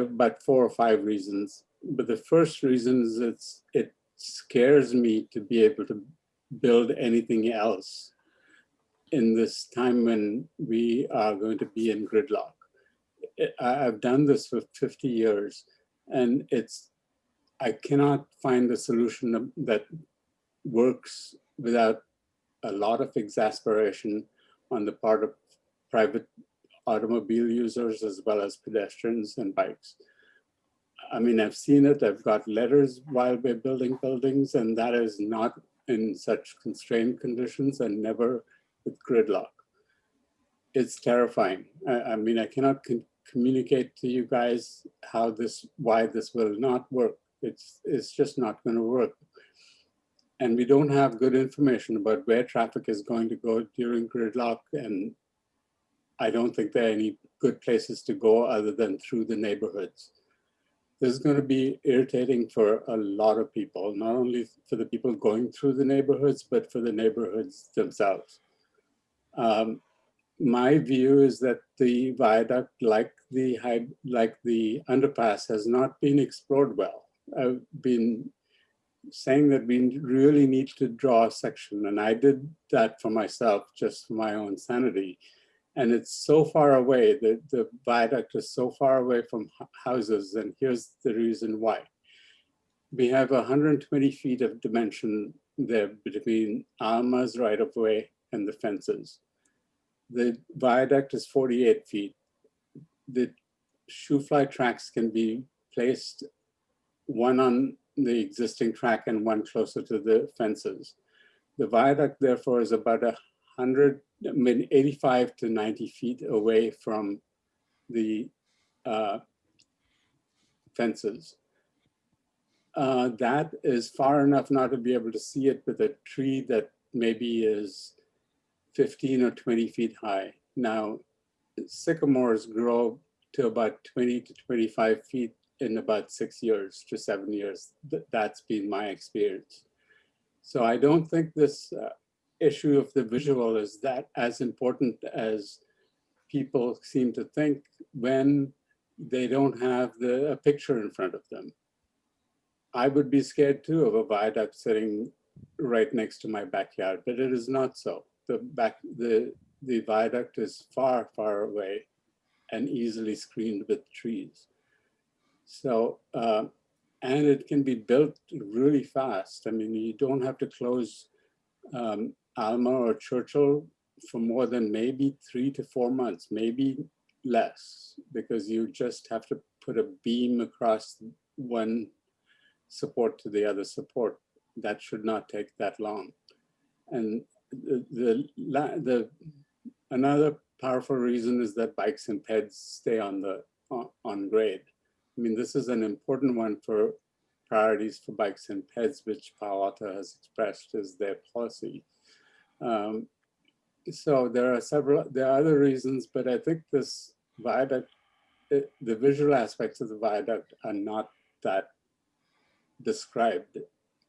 are about 4 or 5 reasons. But the first reason is it scares me to be able to build anything else in this time when we are going to be in gridlock. I've done this for 50 years and I cannot find a solution that works without a lot of exasperation on the part of private automobile users as well as pedestrians and bikes. I mean, I've seen it, I've got letters while we're building buildings, and that is not in such constrained conditions and never with gridlock. It's terrifying. I mean, I cannot communicate to you guys why this will not work. It's just not going to work. And we don't have good information about where traffic is going to go during gridlock. And I don't think there are any good places to go other than through the neighborhoods. This is going to be irritating for a lot of people, not only for the people going through the neighborhoods, but for the neighborhoods themselves. My view is that the viaduct, like the underpass, has not been explored well. I've been saying that we really need to draw a section, and I did that for myself, just for my own sanity. And it's so far away, the viaduct is so far away from houses, and here's the reason why. We have 120 feet of dimension there between Alma's right-of-way and the fences. The viaduct is 48 feet. The shoe fly tracks can be placed one on the existing track and one closer to the fences. The viaduct, therefore, is about 85 to 90 feet away from the fences. That is far enough not to be able to see it with a tree that maybe is 15 or 20 feet high. Now, sycamores grow to about 20 to 25 feet in about 6 years to 7 years. That's been my experience. So I don't think this issue of the visual is that as important as people seem to think when they don't have a picture in front of them. I would be scared too of a viaduct sitting right next to my backyard, but it is not so. The viaduct is far, far away and easily screened with trees. So, and it can be built really fast. I mean, you don't have to close Alma or Churchill for more than maybe 3 to 4 months, maybe less, because you just have to put a beam across one support to the other support. That should not take that long. And another powerful reason is that bikes and peds stay on grade. I mean, this is an important one for priorities for bikes and peds, which Palo Alto has expressed as their policy. So there are other reasons, but I think this viaduct the visual aspects of the viaduct are not that described.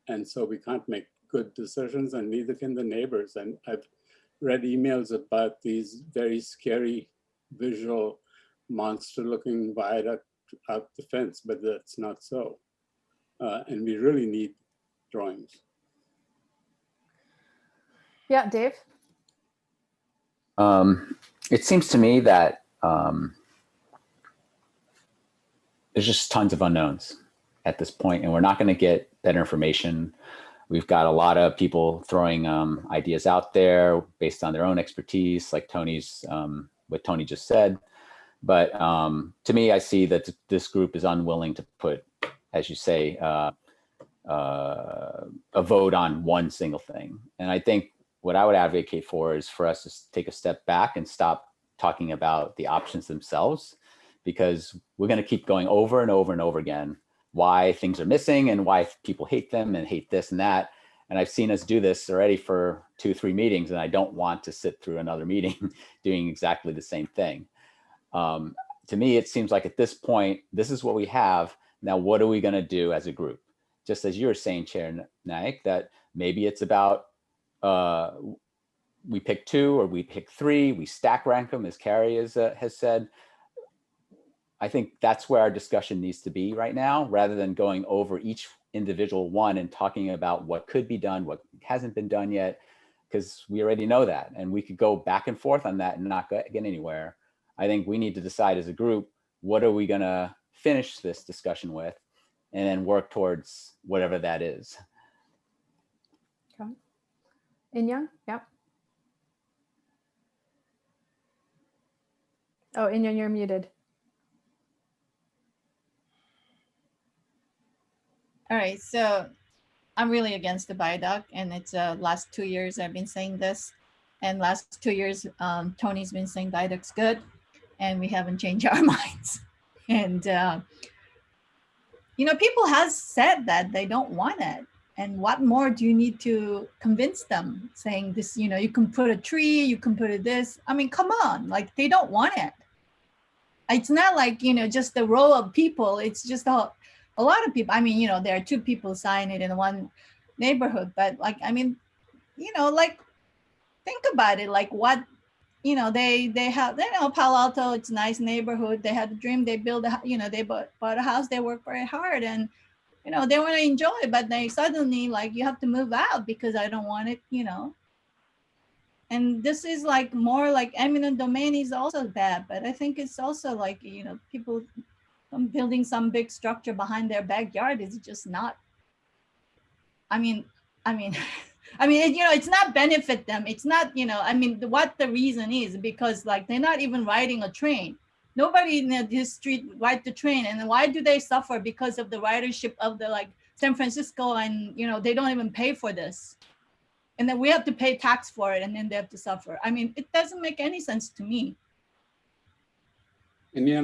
And so we can't make good decisions, and neither can the neighbors. And I've read emails about these very scary visual monster looking viaduct out the fence, but that's not so. And we really need drawings. Yeah, Dave? It seems to me that there's just tons of unknowns at this point, and we're not going to get better information. We've got a lot of people throwing ideas out there based on their own expertise, like Tony's, what Tony just said. But to me, I see that this group is unwilling to put, as you say, a vote on one single thing. And I think what I would advocate for is for us to take a step back and stop talking about the options themselves, because we're going to keep going over and over and over again why things are missing and why people hate them and hate this and that. And I've seen us do this already for 2-3 meetings, and I don't want to sit through another meeting doing exactly the same thing. To me, it seems like at this point, this is what we have. Now, what are we going to do as a group? Just as you were saying, Chair Naik, that maybe it's about we pick 2 or we pick 3, we stack rank them, as Carrie has said. I think that's where our discussion needs to be right now, rather than going over each individual one and talking about what could be done, what hasn't been done yet, because we already know that. And we could go back and forth on that and not get anywhere. I think we need to decide as a group, what are we going to finish this discussion with, and then work towards whatever that is. Okay. Inyoung, yeah. Oh, Inyoung, you're muted. All right, so I'm really against the viaduct, and it's last 2 years I've been saying this, and last 2 years Tony's been saying viaduct's good, and we haven't changed our minds. And you know, people has said that they don't want it, and what more do you need to convince them? Saying this, you know, you can put a tree, you can put this. I mean, come on, like they don't want it. It's not like, you know, just a row of people. It's just a lot of people. I mean, you know, there are 2 people sign it in one neighborhood, but like, I mean, you know, like think about it, like what, you know, they have, you know, Palo Alto, it's a nice neighborhood. They had a dream, they build a, you know, they bought a house, they work very hard, and, you know, they want to enjoy it, but they suddenly like, you have to move out because I don't want it, you know. And this is like more like eminent domain is also bad, but I think it's also like, you know, people building some big structure behind their backyard is just not, I mean, you know, it's not benefit them. It's not, you know, I mean, what the reason is, because like they're not even riding a train. Nobody in this street ride the train. And why do they suffer? Because of the ridership of the like San Francisco, and, you know, they don't even pay for this. And then we have to pay tax for it, and then they have to suffer. I mean, it doesn't make any sense to me. And yeah,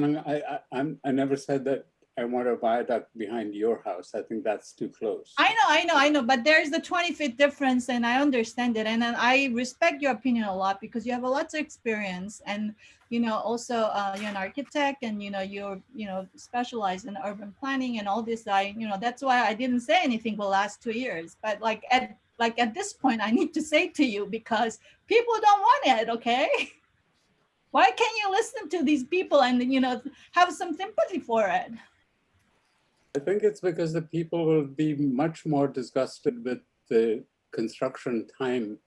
I never said that I want a viaduct behind your house. I think that's too close. I know, but there's the 20-foot difference, and I understand it. And then I respect your opinion a lot, because you have a lot of experience, and, you know, also you're an architect, and, you know, you're, you know, specialized in urban planning and all this. You know, that's why I didn't say anything for the last 2 years. But like at this point, I need to say to you, because people don't want it, okay? Why can't you listen to these people and, you know, have some sympathy for it? I think it's because the people will be much more disgusted with the construction time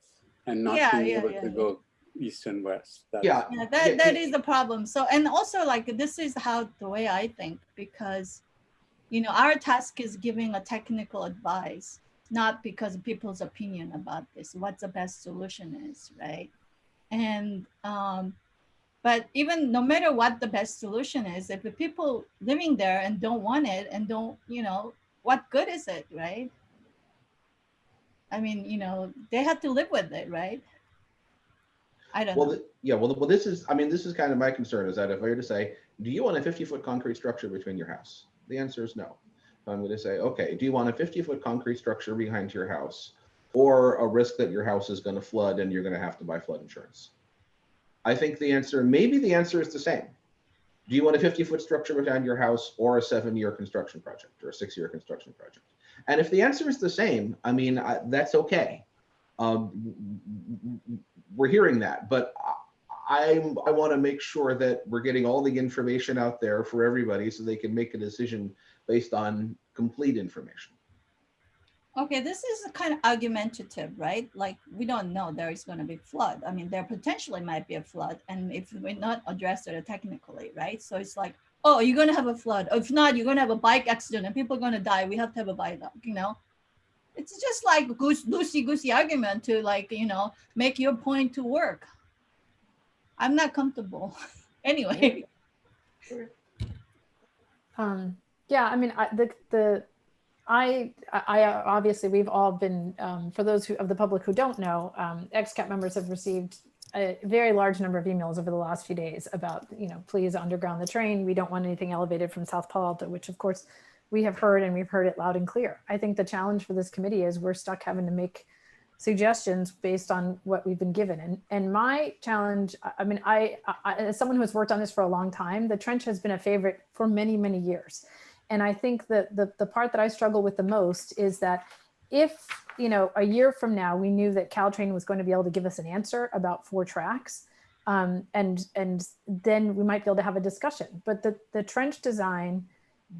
and not being able to go east and west. That is the problem. So, and also like, this is how the way I think, because, you know, our task is giving a technical advice, not because of people's opinion about this, what the best solution is, right? And, but even no matter what the best solution is, if the people living there and don't want it and don't, you know, what good is it, right? I mean, you know, they have to live with it, right? I don't know. Well, this is, I mean, this is kind of my concern, is that if I were to say, do you want a 50-foot concrete structure between your house? The answer is no. I'm going to say, okay, do you want a 50-foot concrete structure behind your house, or a risk that your house is going to flood and you're going to have to buy flood insurance? I think the answer, maybe the answer is the same. Do you want a 50-foot structure behind your house or a 7-year construction project or a 6-year construction project? And if the answer is the same, I mean, that's okay. We're hearing that, but I want to make sure that we're getting all the information out there for everybody so they can make a decision based on complete information. Okay, this is kind of argumentative, right? Like, we don't know there is going to be flood. I mean, there potentially might be a flood, and if we're not addressed it technically, right? So it's like, oh, you're going to have a flood. If not, you're going to have a bike accident and people are going to die. We have to have a viaduct, you know? It's just like loosey-goosey argument to, like, you know, make your point to work. I'm not comfortable. Anyway. Yeah, I mean, I obviously, we've all been, for those of the public who don't know, XCAP members have received a very large number of emails over the last few days about, you know, please underground the train. We don't want anything elevated from South Palo Alto, which of course we have heard, and we've heard it loud and clear. I think the challenge for this committee is we're stuck having to make suggestions based on what we've been given. And my challenge, I mean, I as someone who has worked on this for a long time, the trench has been a favorite for many, many years. And I think that the part that I struggle with the most is that if, you know, a year from now, we knew that Caltrain was going to be able to give us an answer about 4 tracks, and then we might be able to have a discussion. But the trench design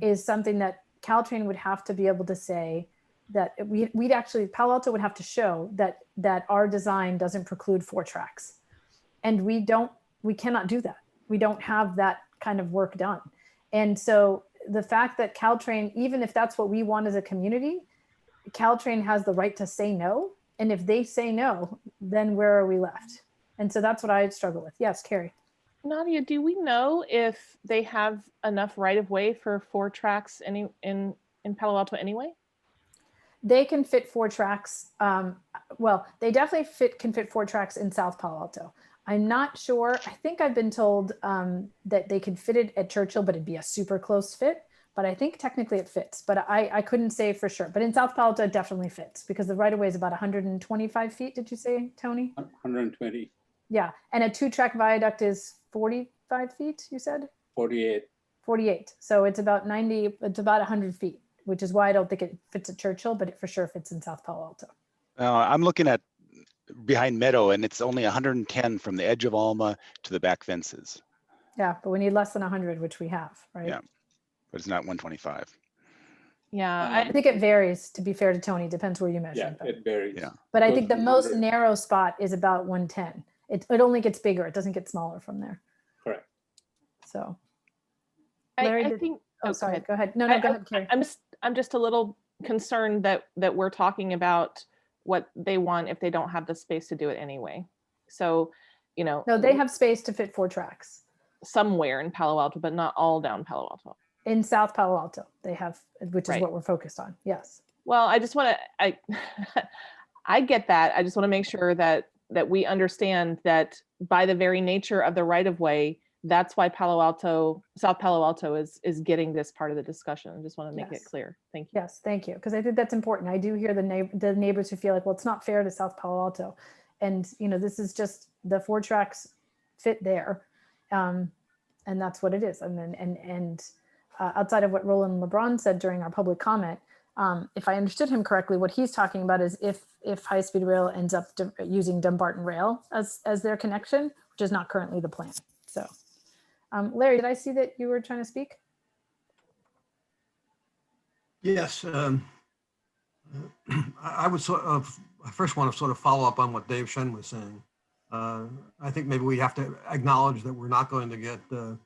is something that Caltrain would have to be able to say that we'd actually, Palo Alto would have to show that our design doesn't preclude 4 tracks. And we cannot do that. We don't have that kind of work done. And so the fact that Caltrain, even if that's what we want as a community, Caltrain has the right to say no. And if they say no, then where are we left? And so that's what I struggle with. Yes, Carrie. Nadia, do we know if they have enough right of way for 4 tracks in Palo Alto anyway? They can fit 4 tracks. Well, they definitely can fit 4 tracks in South Palo Alto. I'm not sure. I think I've been told that they could fit it at Churchill, but it'd be a super close fit. But I think technically it fits, but I couldn't say for sure. But in South Palo Alto, it definitely fits because the right of way is about 125 feet. Did you say, Tony? 120. Yeah, and a 2-track viaduct is 45 feet, you said? 48. 48. So it's about 90, it's about 100 feet, which is why I don't think it fits at Churchill, but it for sure fits in South Palo Alto. I'm looking at behind Meadow, and it's only 110 from the edge of Alma to the back fences. Yeah, but we need less than 100, which we have, right? Yeah, but it's not 125. Yeah, I think it varies, to be fair to Tony, depends where you measure. Yeah, it varies. Yeah. But I think the most narrow spot is about 110. It only gets bigger. It doesn't get smaller from there. Correct. So. I Larry, think. Oh, sorry. ahead. Go ahead. No, go ahead, Carrie. I'm just a little concerned that we're talking about what they want if they don't have the space to do it anyway. So, you know. No, they have space to fit 4 tracks. Somewhere in Palo Alto, but not all down Palo Alto. In South Palo Alto, they have, which is Right. what we're focused on. Yes. Well, I just want to, I get that. I just want to make sure that we understand that by the very nature of the right of way, that's why South Palo Alto is getting this part of the discussion. I just want to make it clear. Thank you. Yes, thank you. Because I think that's important. I do hear the neighbors who feel like, well, it's not fair to South Palo Alto. And, you know, this is just the 4 tracks fit there. And that's what it is. And outside of what Roland LeBron said during our public comment, if I understood him correctly, what he's talking about is if High Speed Rail ends up using Dumbarton Rail as their connection, which is not currently the plan. So, Larry, did I see that you were trying to speak? Yes. I would I first want to sort of follow up on what Dave Shen was saying. I think maybe we have to acknowledge that we're not going to get a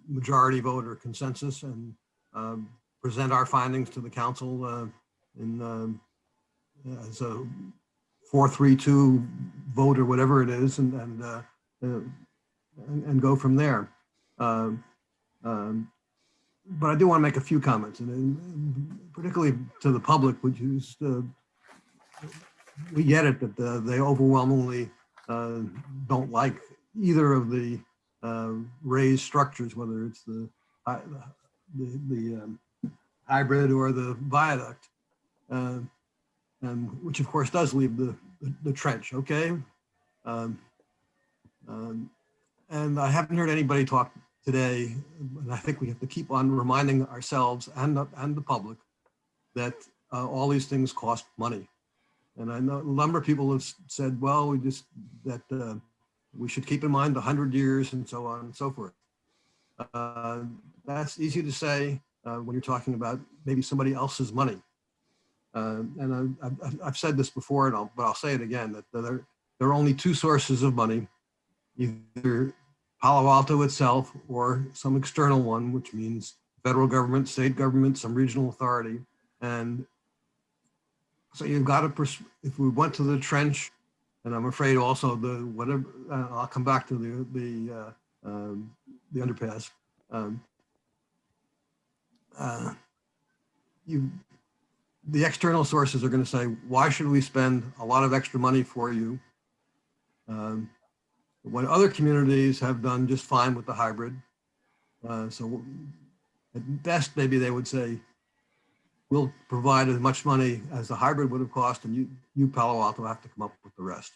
majority vote or consensus and present our findings to the council as a 4-3-2 vote or whatever it is, and go from there. But I do want to make a few comments, and particularly to the public, which is we get it that they overwhelmingly don't like either of the raised structures, whether it's the hybrid or the viaduct, and which of course does leave the trench. Okay. And I haven't heard anybody talk today, and I think we have to keep on reminding ourselves and the public that all these things cost money. And I know a number of people have said, well, we should keep in mind the 100 years and so on and so forth. That's easy to say when you're talking about maybe somebody else's money. And I've said this before, but I'll say it again, that there are only two sources of money, either Palo Alto itself or some external one, which means federal government, state government, some regional authority. And so you've got to, if we went to the trench, and I'm afraid also I'll come back to the underpass. The external sources are going to say, why should we spend a lot of extra money for you when other communities have done just fine with the hybrid? So at best, maybe they would say, we'll provide as much money as the hybrid would have cost, and you Palo Alto have to come up with the rest.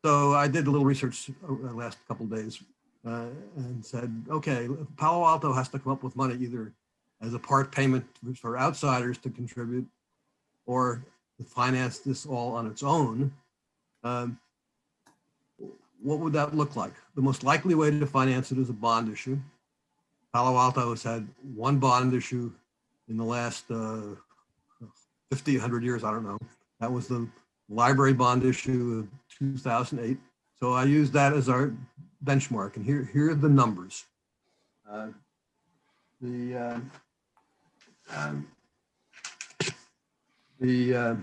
So I did a little research over the last couple of days and said, okay, Palo Alto has to come up with money either as a part payment for outsiders to contribute or to finance this all on its own. What would that look like? The most likely way to finance it is a bond issue. Palo Alto has had one bond issue in the last 50, 100 years, I don't know. That was the library bond issue of 2008. So I used that as our benchmark, and here are the numbers. The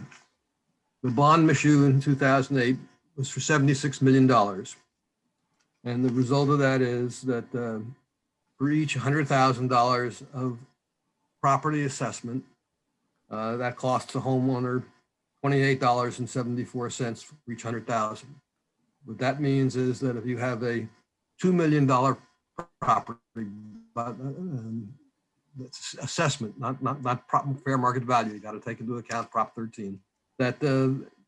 bond issue in 2008 was for $76 million. And the result of that is that for each $100,000 of property assessment, that costs the homeowner $28.74 for each 100,000. What that means is that if you have a $2 million property, that's assessment, not fair market value. You got to take into account Prop 13. That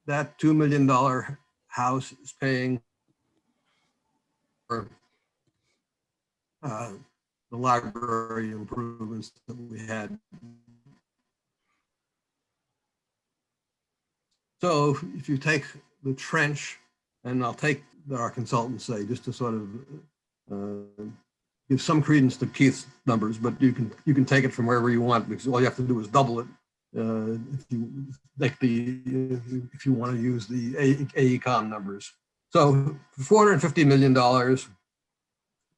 that $2 million house is paying for the library improvements that we had. So if you take the trench, and I'll take our consultants say, just to sort of give some credence to Keith's numbers, but you can take it from wherever you want, because all you have to do is double it if you want to use the AECOM numbers. So $450 million,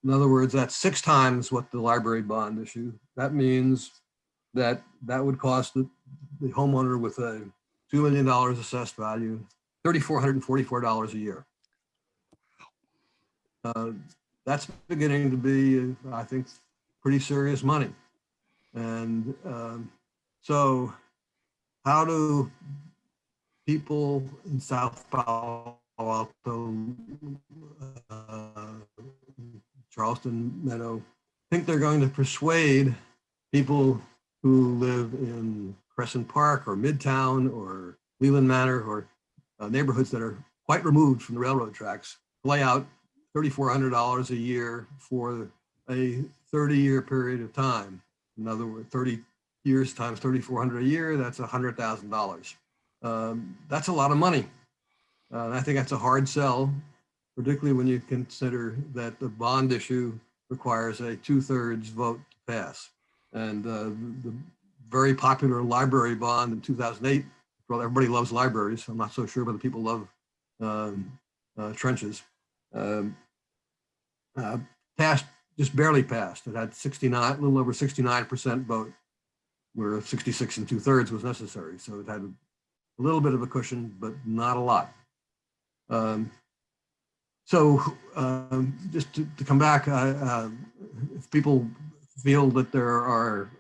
in other words, that's 6 times what the library bond issue. That means that would cost the homeowner with a $2 million assessed value $3,444 a year. That's beginning to be, I think, pretty serious money. And so how do people in South Palo Alto, Charleston, Meadow, think they're going to persuade people who live in Crescent Park or Midtown or Leland Manor or neighborhoods that are quite removed from the railroad tracks, to lay out $3,400 a year for a 30-year period of time? In other words, 30 years times $3,400 a year, that's $100,000. That's a lot of money. And I think that's a hard sell, particularly when you consider that the bond issue requires a 2/3 vote to pass. And the very popular library bond in 2008, well, everybody loves libraries. I'm not so sure whether people love trenches. Passed, just barely passed. It had 69, a little over 69% vote, where 66 2/3 was necessary. So it had a little bit of a cushion, but not a lot. Just to come back, if people feel that there are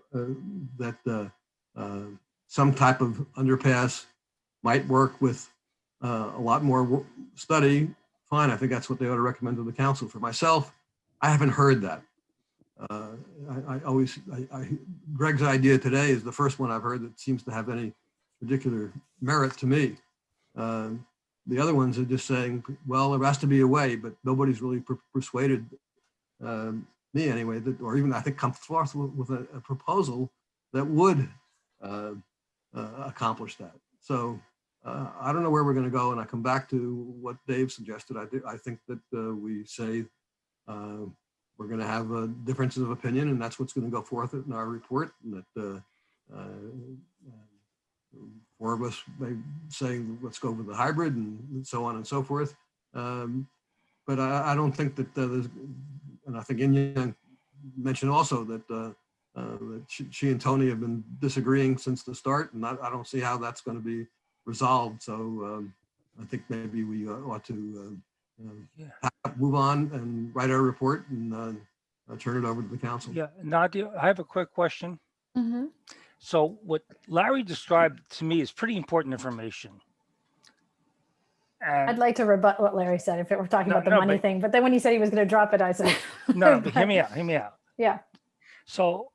some type of underpass might work with a lot more study, fine. I think that's what they ought to recommend to the council. For myself, I haven't heard that. Greg's idea today is the first one I've heard that seems to have any particular merit to me. the other ones are just saying, well, there has to be a way, but nobody's really persuaded me anyway, that, or even I think come forth with a proposal that would accomplish that. So I don't know where we're going to go, and I come back to what Dave suggested. I think that we say we're going to have differences of opinion, and that's what's going to go forth in our report. And that 4 of us may say, let's go with the hybrid, and so on and so forth. But I don't think that there's, and I think Inyang mentioned also that, that she and Tony have been disagreeing since the start, and I don't see how that's going to be resolved. So I think maybe we ought to move on and write our report and turn it over to the council. Yeah, Nadia, I have a quick question. Mm-hmm. So what Larry described to me is pretty important information. And I'd like to rebut what Larry said if it were talking about the no, money but- thing, but then when he said he was going to drop it, I said, no, but hear me out. yeah. So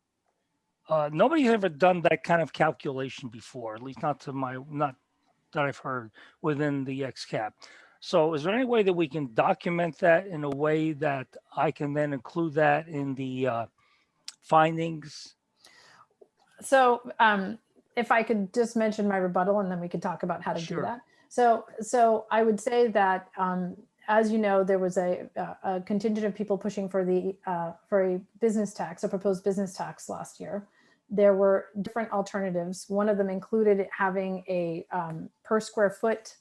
nobody's ever done that kind of calculation before, at least not that I've heard within the XCAP. So is there any way that we can document that in a way that I can then include that in the findings? So if I could just mention my rebuttal, and then we could talk about how to do that. So I would say that, as you know, there was a contingent of people pushing for a business tax, a proposed business tax last year. There were different alternatives. One of them included having a per square foot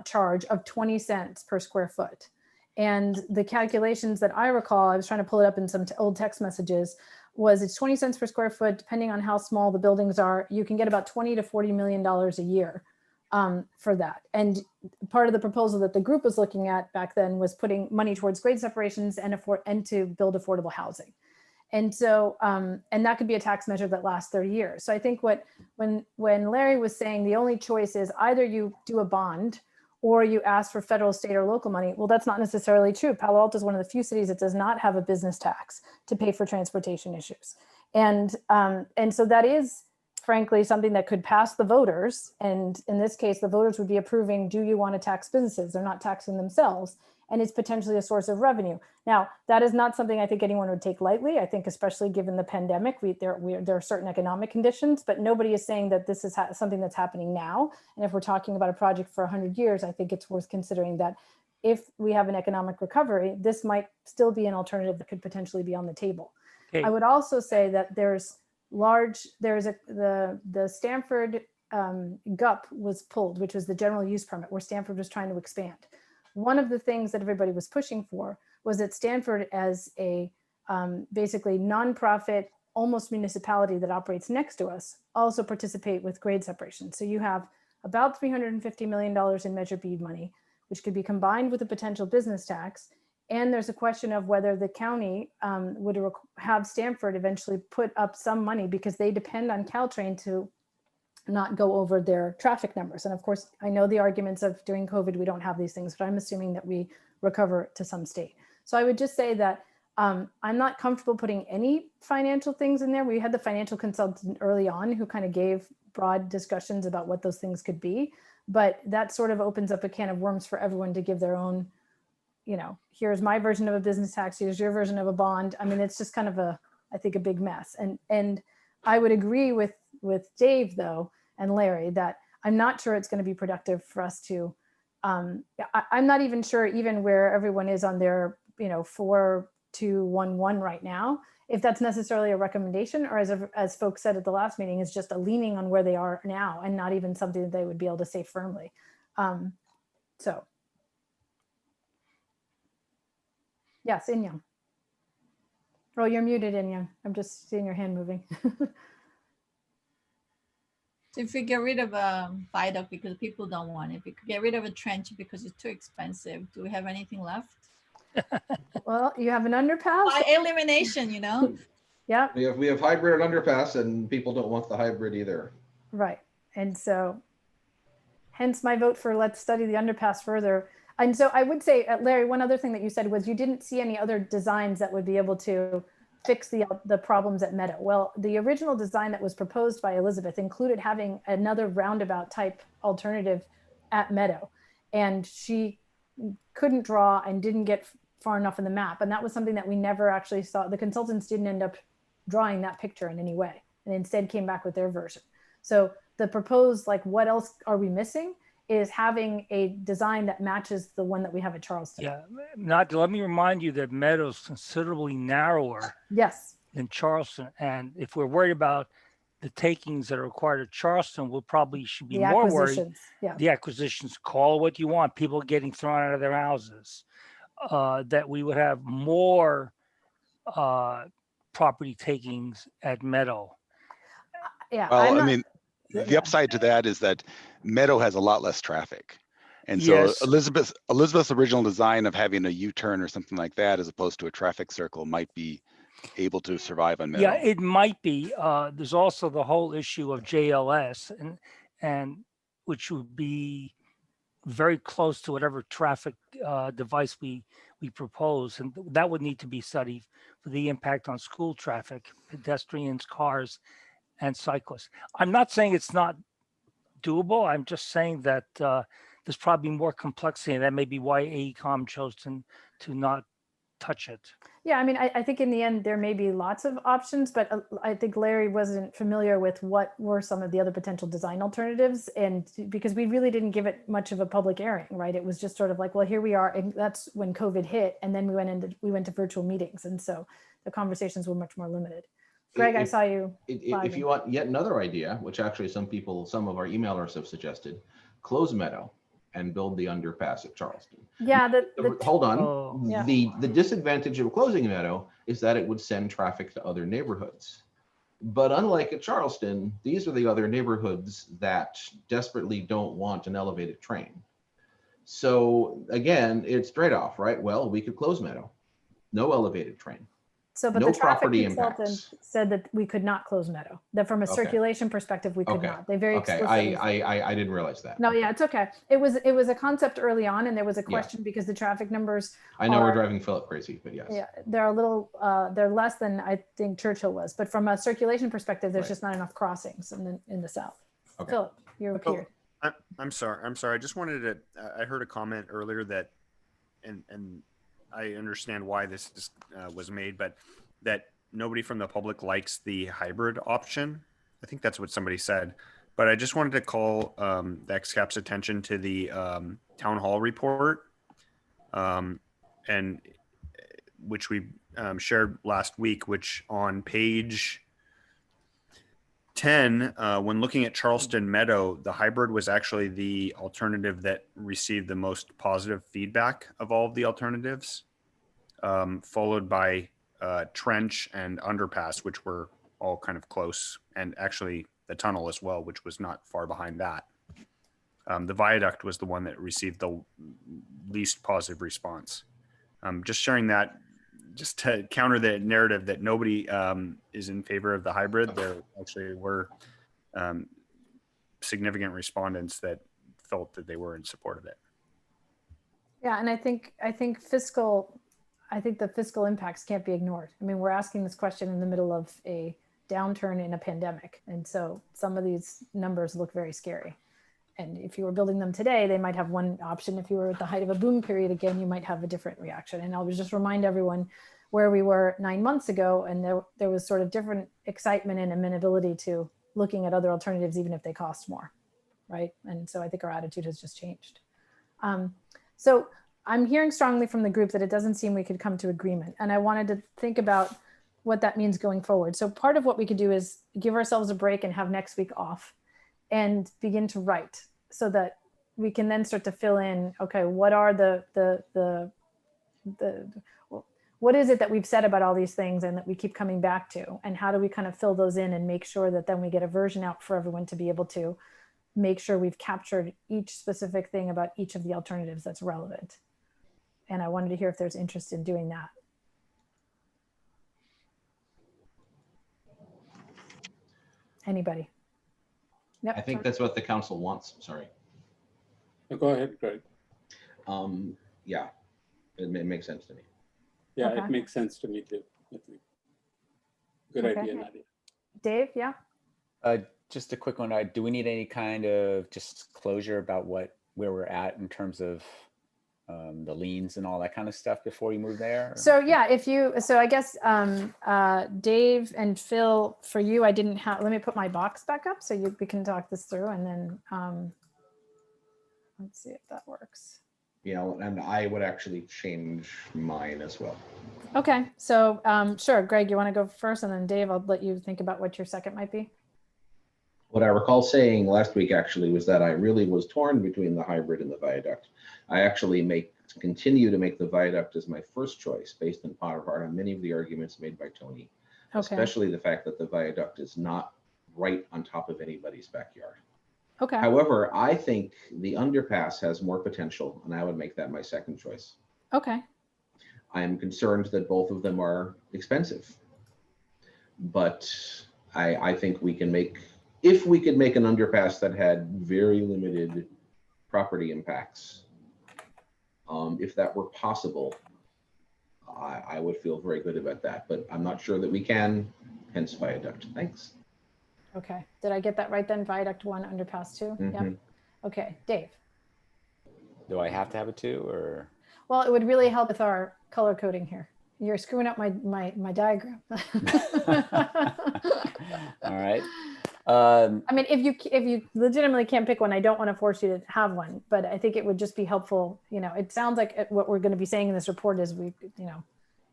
charge of 20 cents per square foot. And the calculations that I recall, I was trying to pull it up in some old text messages, was it's 20 cents per square foot, depending on how small the buildings are. You can get about $20 to $40 million a year for that. And part of the proposal that the group was looking at back then was putting money towards grade separations and to build affordable housing. And so, and that could be a tax measure that lasts 30 years. So I think when Larry was saying the only choice is either you do a bond or you ask for federal, state, or local money, well, that's not necessarily true. Palo Alto is one of the few cities that does not have a business tax to pay for transportation issues. And so that is, frankly, something that could pass the voters. And in this case, the voters would be approving, do you want to tax businesses? They're not taxing themselves. And it's potentially a source of revenue. Now, that is not something I think anyone would take lightly. I think, especially given the pandemic, there are certain economic conditions, but nobody is saying that this is something that's happening now. And if we're talking about a project for 100 years, I think it's worth considering that if we have an economic recovery, this might still be an alternative that could potentially be on the table. Okay. I would also say that the Stanford GUP was pulled, which was the general use permit, where Stanford was trying to expand. One of the things that everybody was pushing for was that Stanford, as a basically nonprofit, almost municipality that operates next to us, also participate with grade separation. So you have about $350 million in Measure B money, which could be combined with a potential business tax. And there's a question of whether the county would have Stanford eventually put up some money, because they depend on Caltrain to not go over their traffic numbers. And of course, I know the arguments of during COVID, we don't have these things, but I'm assuming that we recover to some state. So I would just say that I'm not comfortable putting any financial things in there. We had the financial consultant early on who kind of gave broad discussions about what those things could be, but that sort of opens up a can of worms for everyone to give their own, here's my version of a business tax, here's your version of a bond. I mean, it's just kind of I think a big mess. And I would agree with Dave, though, and Larry, that I'm not sure it's going to be productive for us to, I'm not even sure even where everyone is on their, 4-2-1-1 right now, if that's necessarily a recommendation, or as folks said at the last meeting, is just a leaning on where they are now and not even something that they would be able to say firmly. So. Yes, Inyang. Oh, you're muted, Inyang. I'm just seeing your hand moving. So if we get rid of a viaduct because people don't want it, if we could get rid of a trench because it's too expensive, do we have anything left? Well, you have an underpass. By elimination, Yeah. We have hybrid underpass, and people don't want the hybrid either. Right. And so hence my vote for let's study the underpass further. And so I would say, Larry, one other thing that you said was you didn't see any other designs that would be able to fix the problems at Meadow. Well, the original design that was proposed by Elizabeth included having another roundabout type alternative at Meadow. and she couldn't draw and didn't get far enough in the map. And that was something that we never actually saw. The consultants didn't end up drawing that picture in any way, and instead came back with their version. So the proposed, like, what else are we missing, is having a design that matches the one that we have at Charleston. Yeah, let me remind you that Meadows considerably narrower Yes. than Charleston. And if we're worried about the takings that are required at Charleston, we'll probably should be The more worried. acquisitions, yeah. The acquisitions, call what you want, people getting thrown out of their houses, that we would have more property takings at Meadow. Yeah. Well, I mean, the upside to that is that Meadow has a lot less traffic. And so Yes. Elizabeth's original design of having a U-turn or something like that, as opposed to a traffic circle, might be able to survive on Meadow. Yeah, it might be. There's also the whole issue of JLS, and which would be very close to whatever traffic device we propose, and that would need to be studied for the impact on school traffic, pedestrians, cars, and cyclists. I'm not saying it's not doable. I'm just saying that there's probably more complexity, and that may be why AECOM chose to not touch it. Yeah, I mean, I think in the end there may be lots of options, but I think Larry wasn't familiar with what were some of the other potential design alternatives, and because we really didn't give it much of a public airing, right? It was just sort of like, well, here we are, and that's when COVID hit, and then we went to virtual meetings, and so the conversations were much more limited. Greg, I saw you. If you want yet another idea, which actually some of our emailers have suggested, close Meadow and build the underpass at Charleston. Yeah, Hold on. Oh, yeah. The disadvantage of closing Meadow is that it would send traffic to other neighborhoods. But unlike at Charleston, these are the other neighborhoods that desperately don't want an elevated train. So again, it's trade-off, right? Well, we could close Meadow, no elevated train. So, but no the traffic property consultant impacts. said that we could not close Meadow, that from a Okay. circulation perspective, we could Okay. not. They very Okay, explicitly. I didn't realize that. No, yeah, it's okay. It was a concept early on, and there was a question because the traffic numbers. I know we're are- driving Philip crazy, but yes. Yeah, they're a little, they're less than I think Churchill was, but from a circulation perspective, there's Right. just not enough crossings in the south. Okay. Philip, you appeared. I'm sorry. I just wanted to. I heard a comment earlier that, and I understand why this was made, but that nobody from the public likes the hybrid option. I think that's what somebody said. But I just wanted to call the XCAP's attention to the town hall report, and which we shared last week, which on page 10, when looking at Charleston Meadow, the hybrid was actually the alternative that received the most positive feedback of all of the alternatives, followed by trench and underpass, which were all kind of close, and actually the tunnel as well, which was not far behind that. The viaduct was the one that received the least positive response. Just sharing that, just to counter the narrative that nobody is in favor of the hybrid. There actually were significant respondents that felt that they were in support of it. Yeah, and I think the fiscal impacts can't be ignored. I mean, we're asking this question in the middle of a downturn in a pandemic. And so some of these numbers look very scary. And if you were building them today, they might have one option. If you were at the height of a boom period, again, you might have a different reaction. And I'll just remind everyone where we were 9 months ago, and there was sort of different excitement and amenability to looking at other alternatives, even if they cost more, right? And so I think our attitude has just changed. So I'm hearing strongly from the group that it doesn't seem we could come to agreement. And I wanted to think about what that means going forward. So part of what we could do is give ourselves a break and have next week off and begin to write so that we can then start to fill in, okay, what are what is it that we've said about all these things and that we keep coming back to? And how do we kind of fill those in and make sure that then we get a version out for everyone to be able to make sure we've captured each specific thing about each of the alternatives that's relevant. And I wanted to hear if there's interest in doing that. Anybody? Yep. I think that's what the council wants. Sorry. Go ahead, Greg. Yeah, it makes sense to me. Yeah, Okay. it makes sense to me too. I think. Good Okay. idea, Nadia. Dave, yeah? Just a quick one. Do we need any kind of just closure about what where we're at in terms of the liens and all that kind of stuff before we move there? So yeah, so I guess Dave and Phil, for you, I didn't have, let me put my box back up so we can talk this through, and then let's see if that works. Yeah, and I would actually change mine as well. Okay, so sure, Greg, you want to go first, and then Dave, I'll let you think about what your second might be. What I recall saying last week actually was that I really was torn between the hybrid and the viaduct. I actually continue to make the viaduct as my first choice based in part on many of the arguments made by Tony, especially the fact that the viaduct is not right on top of anybody's backyard. Okay. However, I think the underpass has more potential, and I would make that my second choice. Okay. I am concerned that both of them are expensive, but I think we can make, if we could make an underpass that had very limited property impacts, if that were possible, I would feel very good about that, but I'm not sure that we can, hence viaduct. Thanks. Okay, did I get that right then? Viaduct 1, underpass 2? Mm-hmm. Yeah. Okay, Dave. Do I have to have a 2 or? Well, it would really help with our color coding here. You're screwing up my diagram. All right. I mean, if you legitimately can't pick one, I don't want to force you to have one, but I think it would just be helpful. You know, it sounds like what we're going to be saying in this report is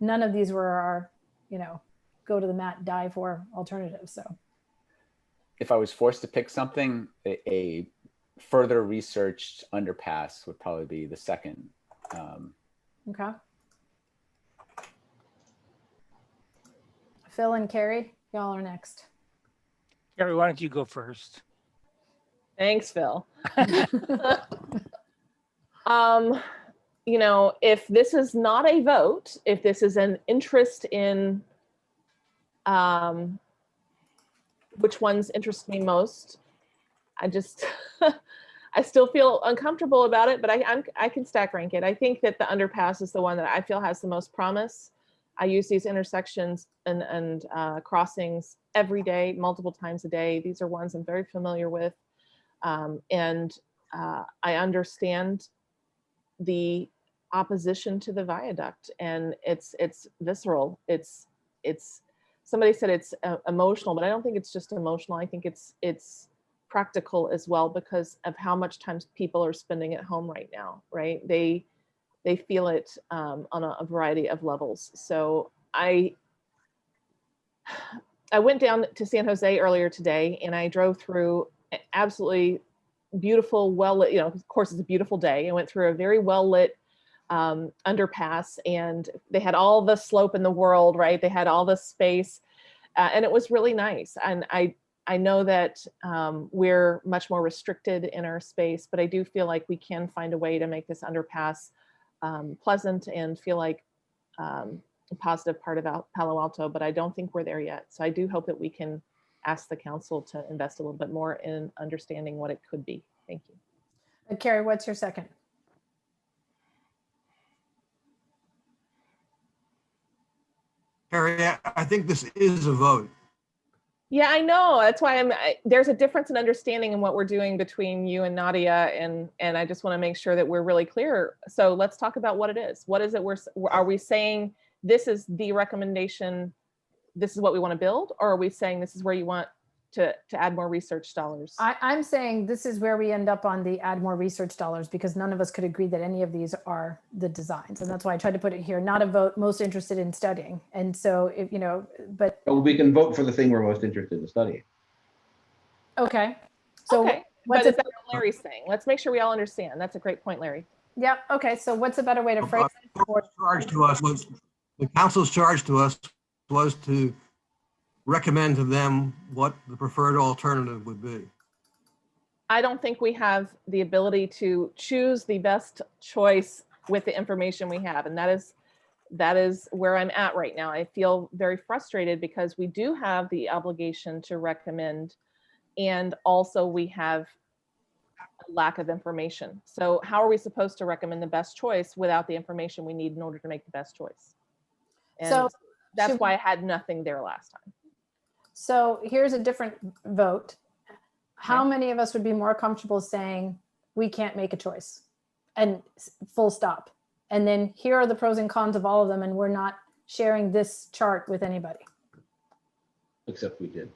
none of these were our, go to the mat, die for alternatives. So if I was forced to pick something, a further researched underpass would probably be the second. Okay. Phil and Carrie, y'all are next. Carrie, why don't you go first? Thanks, Phil. If this is not a vote, if this is an interest in which ones interest me most, I just I still feel uncomfortable about it, but I can stack rank it. I think that the underpass is the one that I feel has the most promise. I use these intersections and crossings every day, multiple times a day. These are ones I'm very familiar with. And I understand the opposition to the viaduct, and it's visceral. It's somebody said it's emotional, but I don't think it's just emotional. I think it's practical as well, because of how much time people are spending at home right now, right? They feel it on a variety of levels. So I went down to San Jose earlier today, and I drove through absolutely beautiful, well-lit, of course it's a beautiful day. I went through a very well-lit underpass, and they had all the slope in the world, right? They had all the space, and it was really nice. And I know that we're much more restricted in our space, but I do feel like we can find a way to make this underpass pleasant and feel like a positive part about Palo Alto, but I don't think we're there yet. So I do hope that we can ask the council to invest a little bit more in understanding what it could be. Thank you. Carrie, what's your second? Harry, I think this is a vote. Yeah, I know. That's why there's a difference in understanding in what we're doing between you and Nadia, and I just want to make sure that we're really clear. So let's talk about what it is. What is it? Are we saying this is the recommendation, this is what we want to build, or are we saying this is where you want to add more research dollars? I'm saying this is where we end up on the add more research dollars, because none of us could agree that any of these are the designs. And that's why I tried to put it here, not a vote, most interested in studying. And so if, but. Well, we can vote for the thing we're most interested in studying. Okay. So okay. But is that what Larry's saying? Let's make sure we all understand. That's a great point, Larry. Yeah. Okay. So what's a better way to phrase it? The council's charge to us was to recommend to them what the preferred alternative would be. I don't think we have the ability to choose the best choice with the information we have. And that is where I'm at right now. I feel very frustrated because we do have the obligation to recommend, and also we have a lack of information. So how are we supposed to recommend the best choice without the information we need in order to make the best choice? And so that's why I had nothing there last time. So here's a different vote. How many of us would be more comfortable saying we can't make a choice, and full stop. And then here are the pros and cons of all of them, and we're not sharing this chart with anybody. Except we did.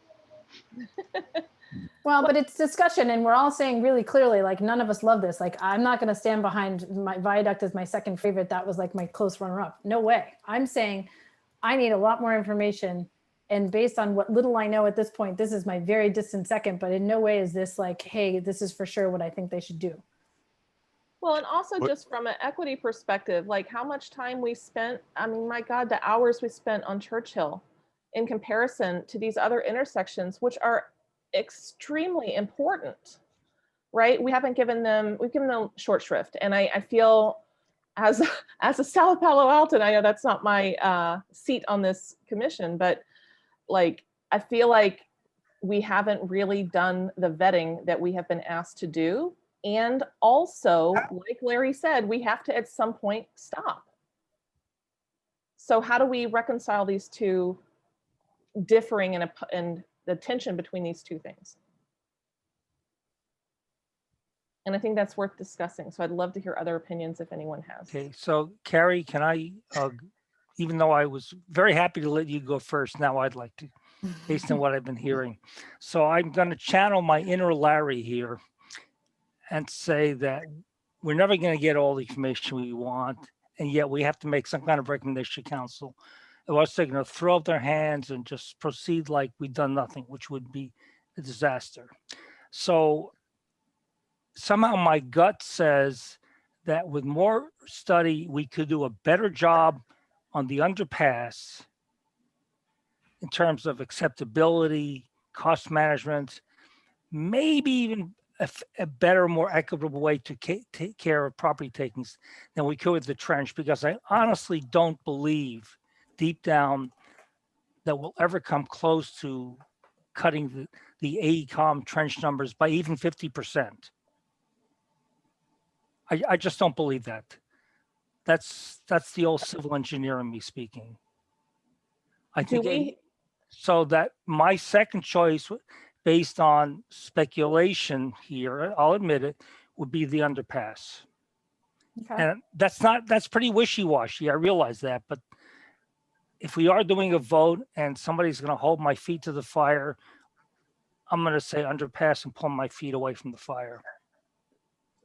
Well, but it's discussion, and we're all saying really clearly, like, none of us love this. Like, I'm not going to stand behind my Viaduct as my second favorite. That was like my close runner up. No way. I'm saying I need a lot more information. And based on what little I know at this point, this is my very distant second, but in no way is this like, hey, this is for sure what I think they should do. Well, and also just from an equity perspective, like how much time we spent, I mean, my God, the hours we spent on Churchill in comparison to these other intersections, which are extremely important, right? We've given them short shrift. And I feel as a South Palo Alto, I know that's not my seat on this commission, but like, I feel like we haven't really done the vetting that we have been asked to do. And also, like Larry said, we have to at some point stop. So how do we reconcile these two differing and the tension between these two things? And I think that's worth discussing. So I'd love to hear other opinions if anyone has. Okay, so Carrie, can I, even though I was very happy to let you go first, now I'd like to, based on what I've been hearing. So I'm going to channel my inner Larry here and say that we're never going to get all the information we want, and yet we have to make some kind of recommendation to council. Otherwise, they're going to throw up their hands and just proceed like we've done nothing, which would be a disaster. So somehow my gut says that with more study, we could do a better job on the underpass in terms of acceptability, cost management, maybe even a better, more equitable way to take care of property takings than we could with the trench, because I honestly don't believe deep down that we'll ever come close to cutting the AECOM trench numbers by even 50%. I just don't believe that. That's the old civil engineer in me speaking. I think so that my second choice, based on speculation here, I'll admit it, would be the underpass. Okay. And that's pretty wishy-washy. I realize that, but if we are doing a vote and somebody's going to hold my feet to the fire, I'm going to say underpass and pull my feet away from the fire.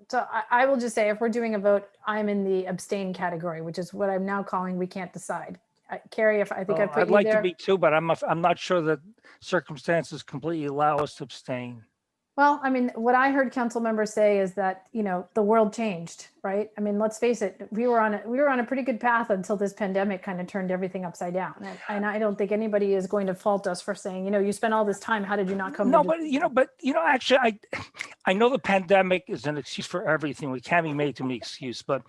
So I will just say, if we're doing a vote, I'm in the abstain category, which is what I'm now calling we can't decide. Carrie, if I think I put I'd you like there. to be too, but I'm not sure that circumstances completely allow us to abstain. Well, I mean, what I heard council members say is that, you know, the world changed, right? I mean, let's face it, we were on a pretty good path until this pandemic kind of turned everything upside down. And I don't think anybody is going to fault us for saying, you know, you spent all this time, how did you not come? No, but actually, I know the pandemic is an excuse for everything. We can't be made to be excuse, but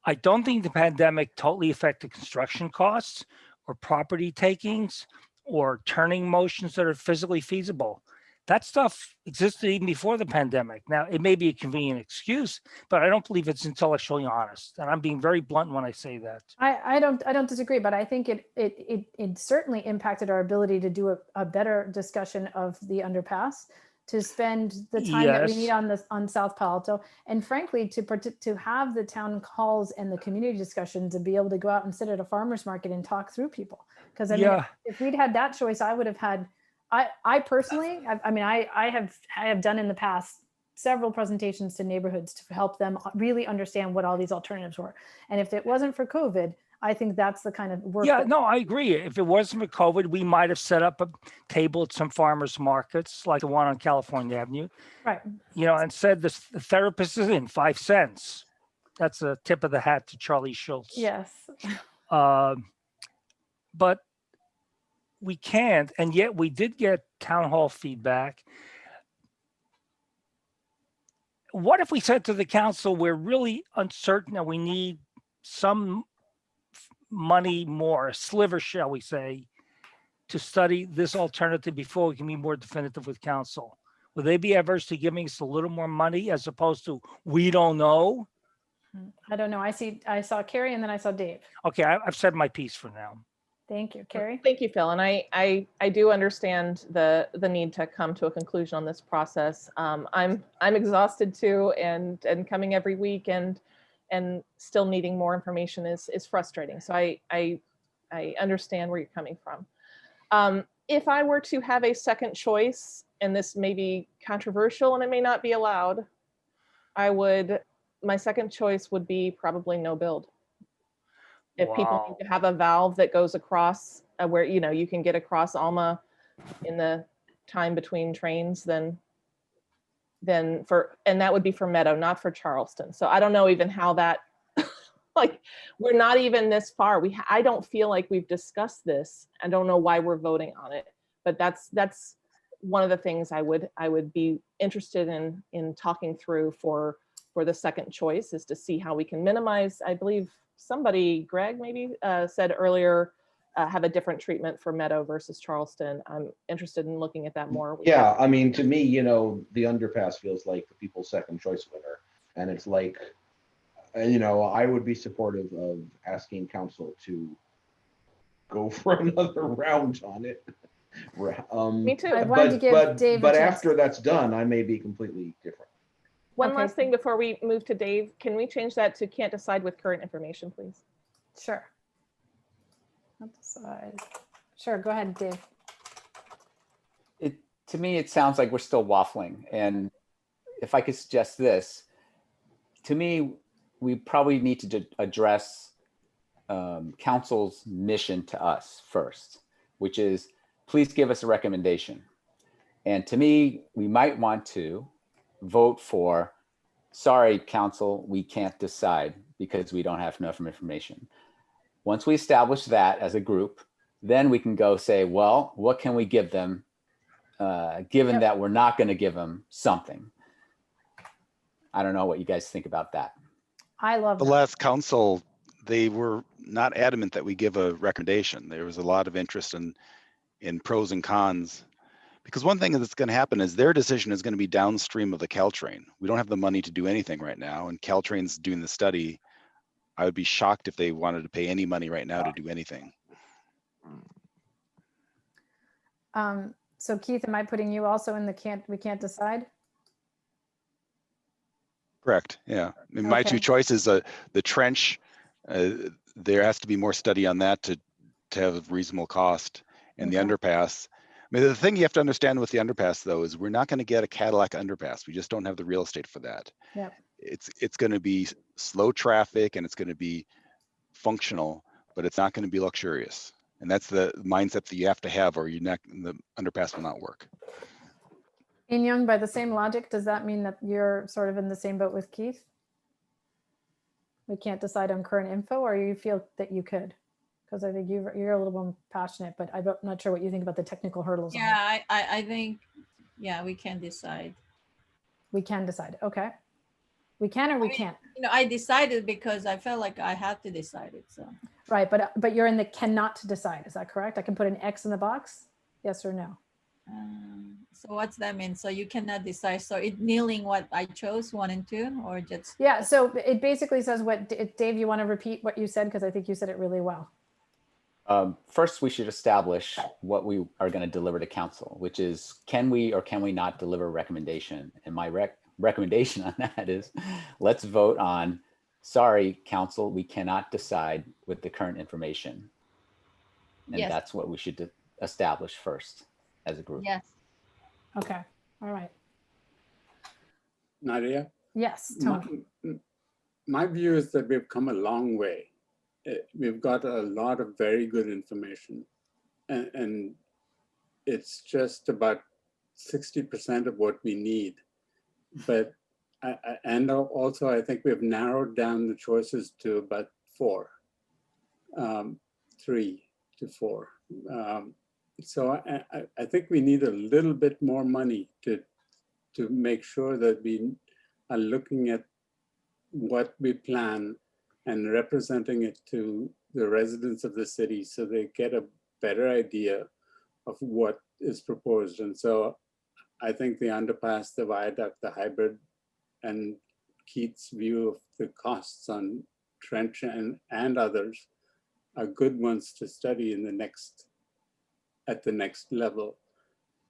I don't think the pandemic totally affected construction costs or property takings or turning motions that are physically feasible. That stuff existed even before the pandemic. Now, it may be a convenient excuse, but I don't believe it's intellectually honest. And I'm being very blunt when I say that. I don't disagree, but I think it certainly impacted our ability to do a better discussion of the underpass, to spend the time that we need on South Palo Alto, and frankly, to have the town halls and the community discussions and be able to go out and sit at a farmer's market and talk through people. Because I mean, if we'd had that choice, I would have had. I personally, I have done in the past several presentations to neighborhoods to help them really understand what all these alternatives were. And if it wasn't for COVID, I think that's the kind of work. Yeah, no, I agree. If it wasn't for COVID, we might have set up a table at some farmers markets like the one on California Avenue. Right. You know, and said the therapist is in 5 cents. That's a tip of the hat to Charlie Schultz. Yes. But we can't, and yet we did get town hall feedback. What if we said to the council, we're really uncertain and we need some money more, a sliver, shall we say, to study this alternative before we can be more definitive with council? Would they be averse to giving us a little more money as opposed to, we don't know? I don't know. I saw Carrie and then I saw Dave. Okay, I've said my piece for now. Thank you, Carrie. Thank you, Phil. And I do understand the need to come to a conclusion on this process. I'm exhausted too, and coming every week and still needing more information is frustrating. So I understand where you're coming from. If I were to have a second choice, and this may be controversial and it may not be allowed, my second choice would be probably no build. If people need to have a valve that goes across where, you can get across Alma in the time between trains, then and that would be for Meadow, not for Charleston. So I don't know even how that, like, we're not even this far. I don't feel like we've discussed this. I don't know why we're voting on it, but that's one of the things I would be interested in talking through for the second choice, is to see how we can minimize. I believe somebody, Greg maybe, said earlier, have a different treatment for Meadow versus Charleston. I'm interested in looking at that more. Yeah, I mean, to me, the underpass feels like the people's second choice winner. And it's like, I would be supportive of asking council to go for another round on it. Me too. I wanted to give Dave a but chance. after that's done, I may be completely different. One last thing before we move to Dave, can we change that to can't decide with current information, please? Sure. Can't decide. Sure, go ahead, Dave. To me, it sounds like we're still waffling. And if I could suggest this, to me, we probably need to address council's mission to us first, which is please give us a recommendation. And to me, we might want to vote for, sorry, council, we can't decide because we don't have enough information. Once we establish that as a group, then we can go say, well, what can we give them, given that we're not going to give them something? I don't know what you guys think about that. I love the last council, they were not adamant that we give a recommendation. There was a lot of interest in pros and cons. Because one thing that's going to happen is their decision is going to be downstream of the Caltrain. We don't have the money to do anything right now, and Caltrain's doing the study. I would be shocked if they wanted to pay any money right now to do anything. So Keith, am I putting you also in the we can't decide? Correct. Yeah. I mean, my two choices are the trench. There has to be more study on that to have a reasonable cost, and the underpass. I mean, the thing you have to understand with the underpass, though, is we're not going to get a Cadillac underpass. We just don't have the real estate for that. Yeah. It's going to be slow traffic and it's going to be functional, but it's not going to be luxurious. And that's the mindset that you have to have, or the underpass will not work. In Young, by the same logic, does that mean that you're sort of in the same boat with Keith? We can't decide on current info, or you feel that you could? Because I think you're a little more passionate, but I'm not sure what you think about the technical hurdles. Yeah, I think, yeah, we can decide. We can decide. Okay. We can or we can't. I decided because I felt like I had to decide it. So. Right, but you're in the cannot decide. Is that correct? I can put an X in the box. Yes or no? So what's that mean? So you cannot decide. So it kneeling what I chose, 1 and 2, or just? Yeah. So it basically says what, Dave, you want to repeat what you said? Because I think you said it really well. First, we should establish what we are going to deliver to council, which is, can we or can we not deliver a recommendation? And my recommendation on that is, let's vote on, sorry, council, we cannot decide with the current information. And yes. That's what we should establish first as a group. Yes. Okay. All right. Nadia? Yes, Tony. My view is that we've come a long way. We've got a lot of very good information, and it's just about 60% of what we need. But and also I think we've narrowed down the choices to about 4, 3 to 4. So I think we need a little bit more money to make sure that we are looking at what we plan and representing it to the residents of the city so they get a better idea of what is proposed. And so I think the underpass, the viaduct, the hybrid, and Keith's view of the costs on trench and others are good ones to study in the next, at the next level.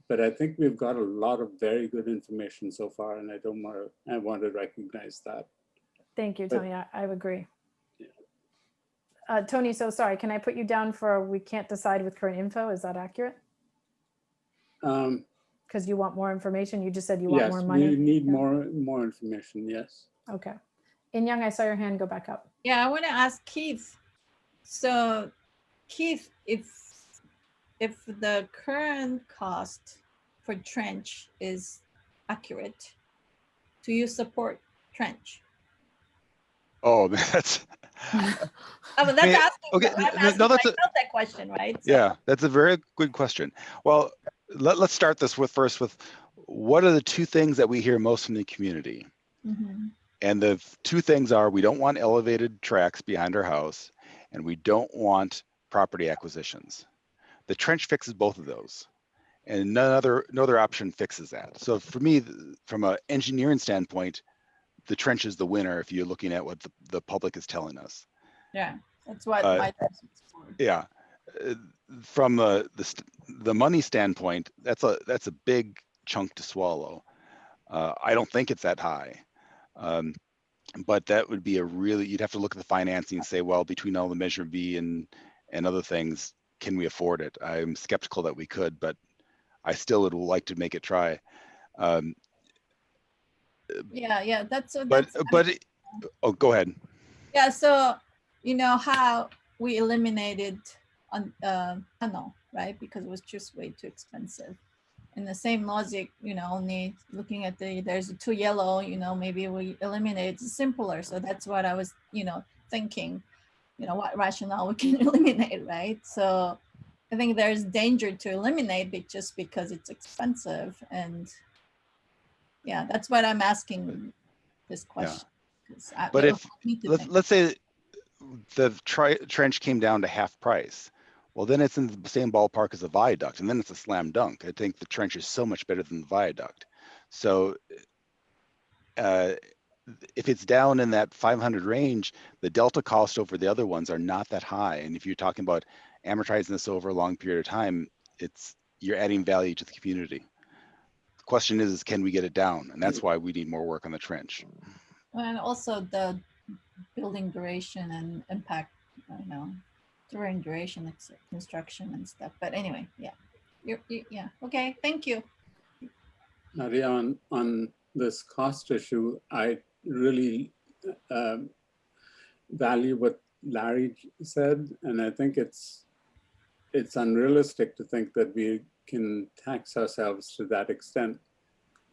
But I think we've got a lot of very good information so far, and I want to recognize that. Thank you, But- Tony. I would agree. Tony, so sorry, can I put you down for we can't decide with current info? Is that accurate? Because you want more information. You just said you want Yes, more money. we need Yeah. more information, yes. Okay. In Young, I saw your hand go back up. Yeah, I want to ask Keith. So, Keith, if the current cost for trench is accurate, do you support trench? Oh, that's Oh, but that's mean, asking, okay, I'm asking no, that's myself that question, right? So- yeah, that's a very good question. Well, let's start this with what are the two things that we hear most from the community? Mhm. And the two things are we don't want elevated tracks behind our house, and we don't want property acquisitions. The trench fixes both of those, and no other option fixes that. So for me, from an engineering standpoint, the trench is the winner if you're looking at what the public is telling us. Yeah, that's what my Yeah, from the money standpoint, that's a big chunk to swallow. I don't think it's that high, but that would be you'd have to look at the financing and say, well, between all the Measure B and other things, can we afford it? I'm skeptical that we could, but I still would like to make it try. yeah, that's so. But oh, go ahead. Yeah, so you know how we eliminated on tunnel, right? Because it was just way too expensive. In the same logic, you know, only looking at there's a 2 yellow, you know, maybe we eliminate it's simpler. So that's what I was, you know, thinking, you know, what rationale we can eliminate, right? So I think there's danger to eliminate it just because it's expensive. And yeah, that's what I'm asking this question. But if let's say the trench came down to half price, well, then it's in the same ballpark as a viaduct, and then it's a slam dunk. I think the trench is so much better than the viaduct. So if it's down in that 500 range, the delta cost over the other ones are not that high. And if you're talking about amortizing this over a long period of time, you're adding value to the community. The question is can we get it down? And that's why we need more work on the trench. And also the building duration and impact, you know, during duration, construction and stuff. But anyway, yeah, yeah. Okay, thank you. Nadia, on this cost issue, I really value what Larry said, and I think it's unrealistic to think that we can tax ourselves to that extent.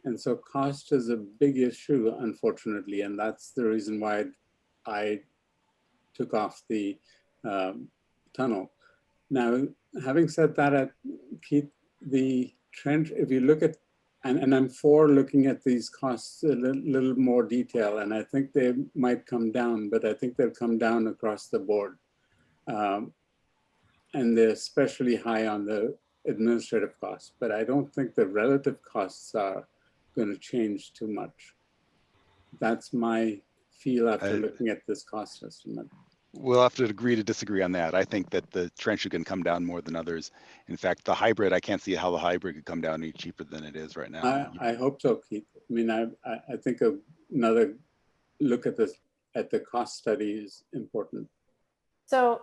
And so cost is a big issue, unfortunately, and that's the reason why I took off the tunnel. Now, having said that, Keith, the trench, if you look at, and I'm for looking at these costs a little more detail, and I think they might come down, but I think they'll come down across the board. And they're especially high on the administrative costs, but I don't think the relative costs are going to change too much. That's my feel after looking at this cost estimate. We'll have to agree to disagree on that. I think that the trench can come down more than others. In fact, the hybrid, I can't see how the hybrid could come down any cheaper than it is right now. I hope so, Keith. I mean, I think another look at this, at the cost study is important. So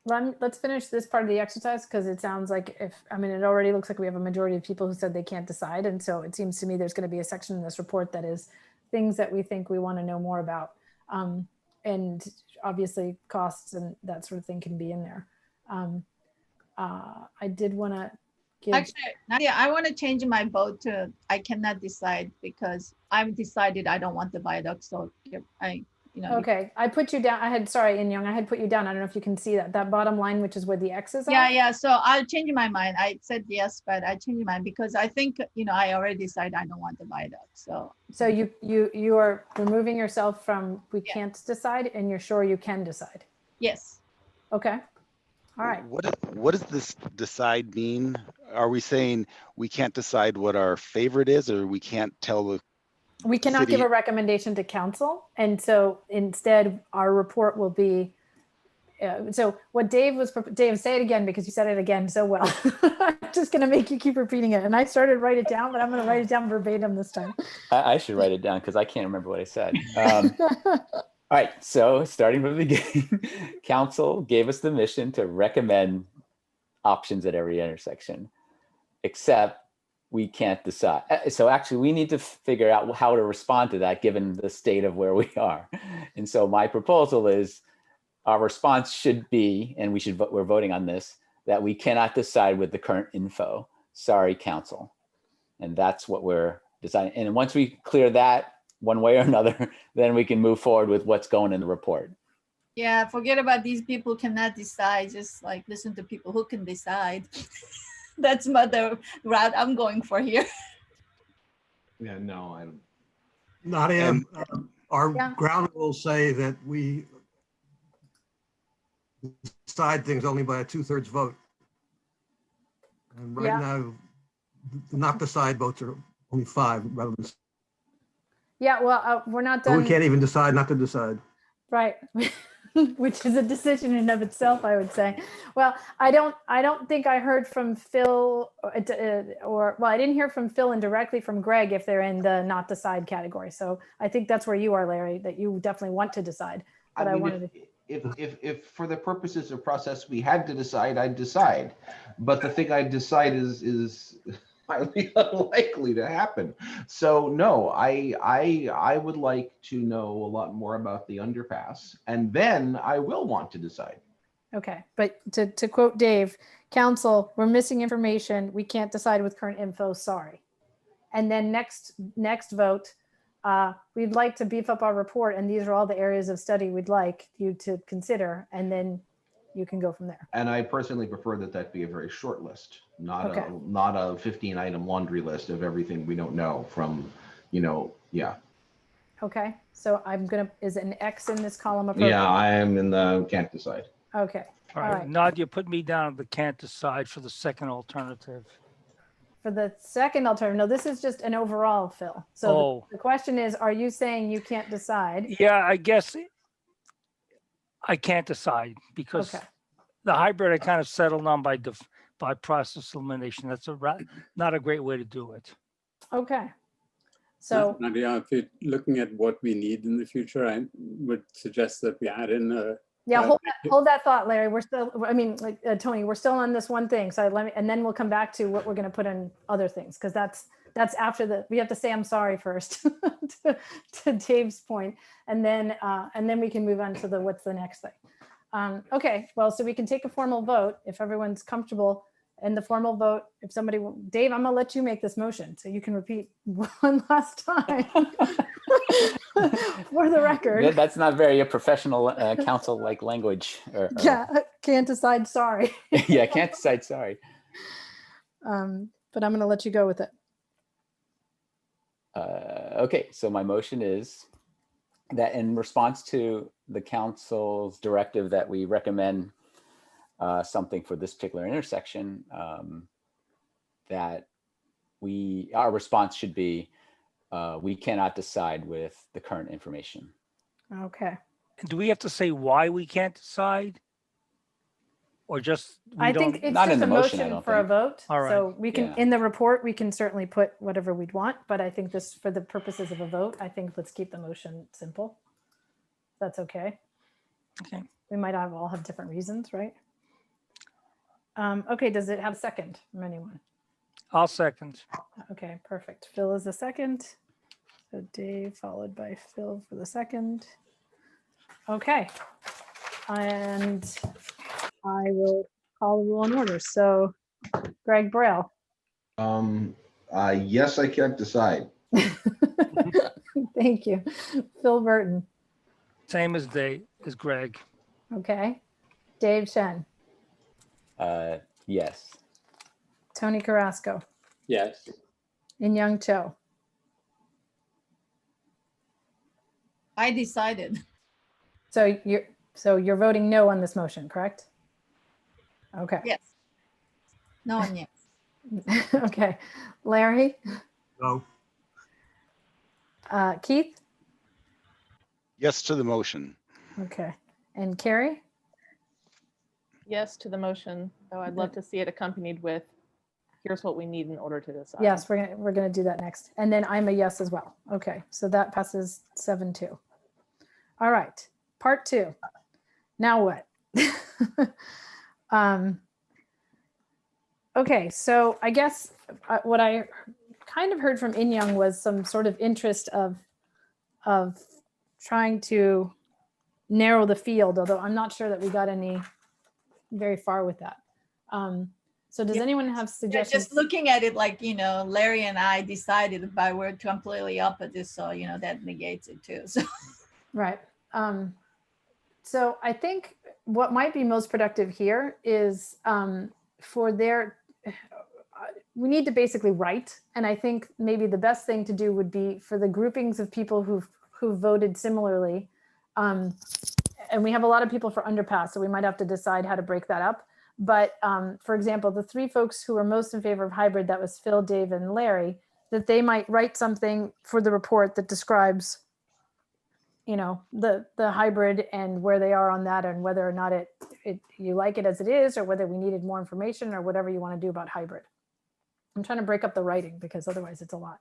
let's finish this part of the exercise because it sounds like it already looks like we have a majority of people who said they can't decide. And so it seems to me there's going to be a section in this report that is things that we think we want to know more about. And obviously costs and that sort of thing can be in there. I did want to give... Actually, Nadia, I want to change my vote to I cannot decide because I've decided I don't want the viaduct. So Okay, I put you down. I had put you down. I don't know if you can see that bottom line, which is where the X's are. Yeah. So I'll change my mind. I said yes, but I changed my mind because I think, I already decided I don't want the viaduct. So you are removing yourself from we can't decide and you're sure you can decide. Yes. Okay. All right. What does this decide mean? Are we saying we can't decide what our favorite is, or we can't tell the We cannot city? give a recommendation to council. And so instead our report will be So what Dave Dave, say it again because you said it again so well. I'm just going to make you keep repeating it. And I started to write it down, but I'm going to write it down verbatim this time. I should write it down because I can't remember what I said. All right, so starting from the beginning, council gave us the mission to recommend options at every intersection, except we can't decide. So actually we need to figure out how to respond to that given the state of where we are. And so my proposal is our response should be, and we're voting on this, that we cannot decide with the current info. Sorry, council. And that's what we're deciding. And once we clear that one way or another, then we can move forward with what's going in the report. Yeah, forget about these people cannot decide. Just like listen to people who can decide. That's the route I'm going for here. Yeah, no, I don't. Nadia, our ground rules say that we decide things only by a 2/3 vote. And right now, the not decide votes are only 5 rather than. Yeah, well, we're not So done. we can't even decide not to decide. Right. Which is a decision in and of itself, I would say. Well, I don't think I heard from Phil or I didn't hear from Phil and directly from Greg if they're in the not decide category. So I think that's where you are, Larry, that you definitely want to decide. But I wanted to. If for the purposes of process we had to decide, I'd decide. But the thing I'd decide is highly unlikely to happen. So no, I would like to know a lot more about the underpass, and then I will want to decide. Okay, but to quote Dave, council, we're missing information. We can't decide with current info. Sorry. And then next vote, we'd like to beef up our report, and these are all the areas of study we'd like you to consider, and then you can go from there. And I personally prefer that be a very short list, not Okay. not a 15-item laundry list of everything we don't know from, yeah. Okay, so is an X in this column Yeah, appropriate? I am in the can't decide. Okay, All all right, right. Nadia, put me down on the can't decide for the second alternative. For the second alternative, no, this is just an overall, Phil. So Oh. the question is, are you saying you can't decide? Yeah, I guess I can't decide because Okay. the hybrid I kind of settled on by process elimination. That's not a great way to do it. Okay. So, Nadia, if you're looking at what we need in the future, I would suggest that we add in a. yeah, hold that thought, Larry. We're still, Tony, we're still on this one thing. So and then we'll come back to what we're going to put in other things. Cause that's after we have to say, I'm sorry first to Dave's point. And then we can move on to what's the next thing. Okay, well, so we can take a formal vote if everyone's comfortable in the formal vote. If somebody, Dave, I'm gonna let you make this motion so you can repeat one last time for the record. That's not very a professional council-like language. Yeah, can't decide, sorry. Yeah, can't decide, sorry. But I'm gonna let you go with it. Okay, so my motion is that in response to the council's directive that we recommend something for this particular intersection, that our response should be we cannot decide with the current information. Okay. Do we have to say why we can't decide? Or just I think it's just a motion for a vote. All right. So we can, Yeah. in the report, we can certainly put whatever we'd want, but I think this, for the purposes of a vote, I think let's keep the motion simple. That's okay. Okay. We might all have different reasons, right? Okay, does it have a second from anyone? I'll second. Okay, perfect. Phil is the second. So Dave followed by Phil for the second. Okay. And I will call the rule in order. So Greg Braille. Yes, I can't decide. Thank you. Phil Burton. Same as Greg. Okay. Dave Shen. Yes. Tony Carrasco. Yes. In Young Cho. I decided. So you're voting no on this motion, correct? Okay. Yes. No and yes. Okay. Larry? No. Keith? Yes to the motion. Okay. And Carrie? Yes to the motion, though I'd love to see it accompanied with, here's what we need in order to decide. Yes, we're gonna do that next. And then I'm a yes as well. Okay, so that passes 7-2. All right, part 2. Now what? Okay, so I guess what I kind of heard from In-Young was some sort of interest of trying to narrow the field, although I'm not sure that we got very far with that. So does anyone have suggestions? Just looking at it like, Larry and I decided, but we're completely opposite. So, that negates it too. So. Right. So I think what might be most productive here is we need to basically write. And I think maybe the best thing to do would be for the groupings of people who voted similarly. And we have a lot of people for underpass, so we might have to decide how to break that up. But for example, the 3 folks who are most in favor of hybrid, that was Phil, Dave, and Larry, that they might write something for the report that describes, the hybrid and where they are on that, and whether or not you like it as it is, or whether we needed more information, or whatever you want to do about hybrid. I'm trying to break up the writing because otherwise it's a lot.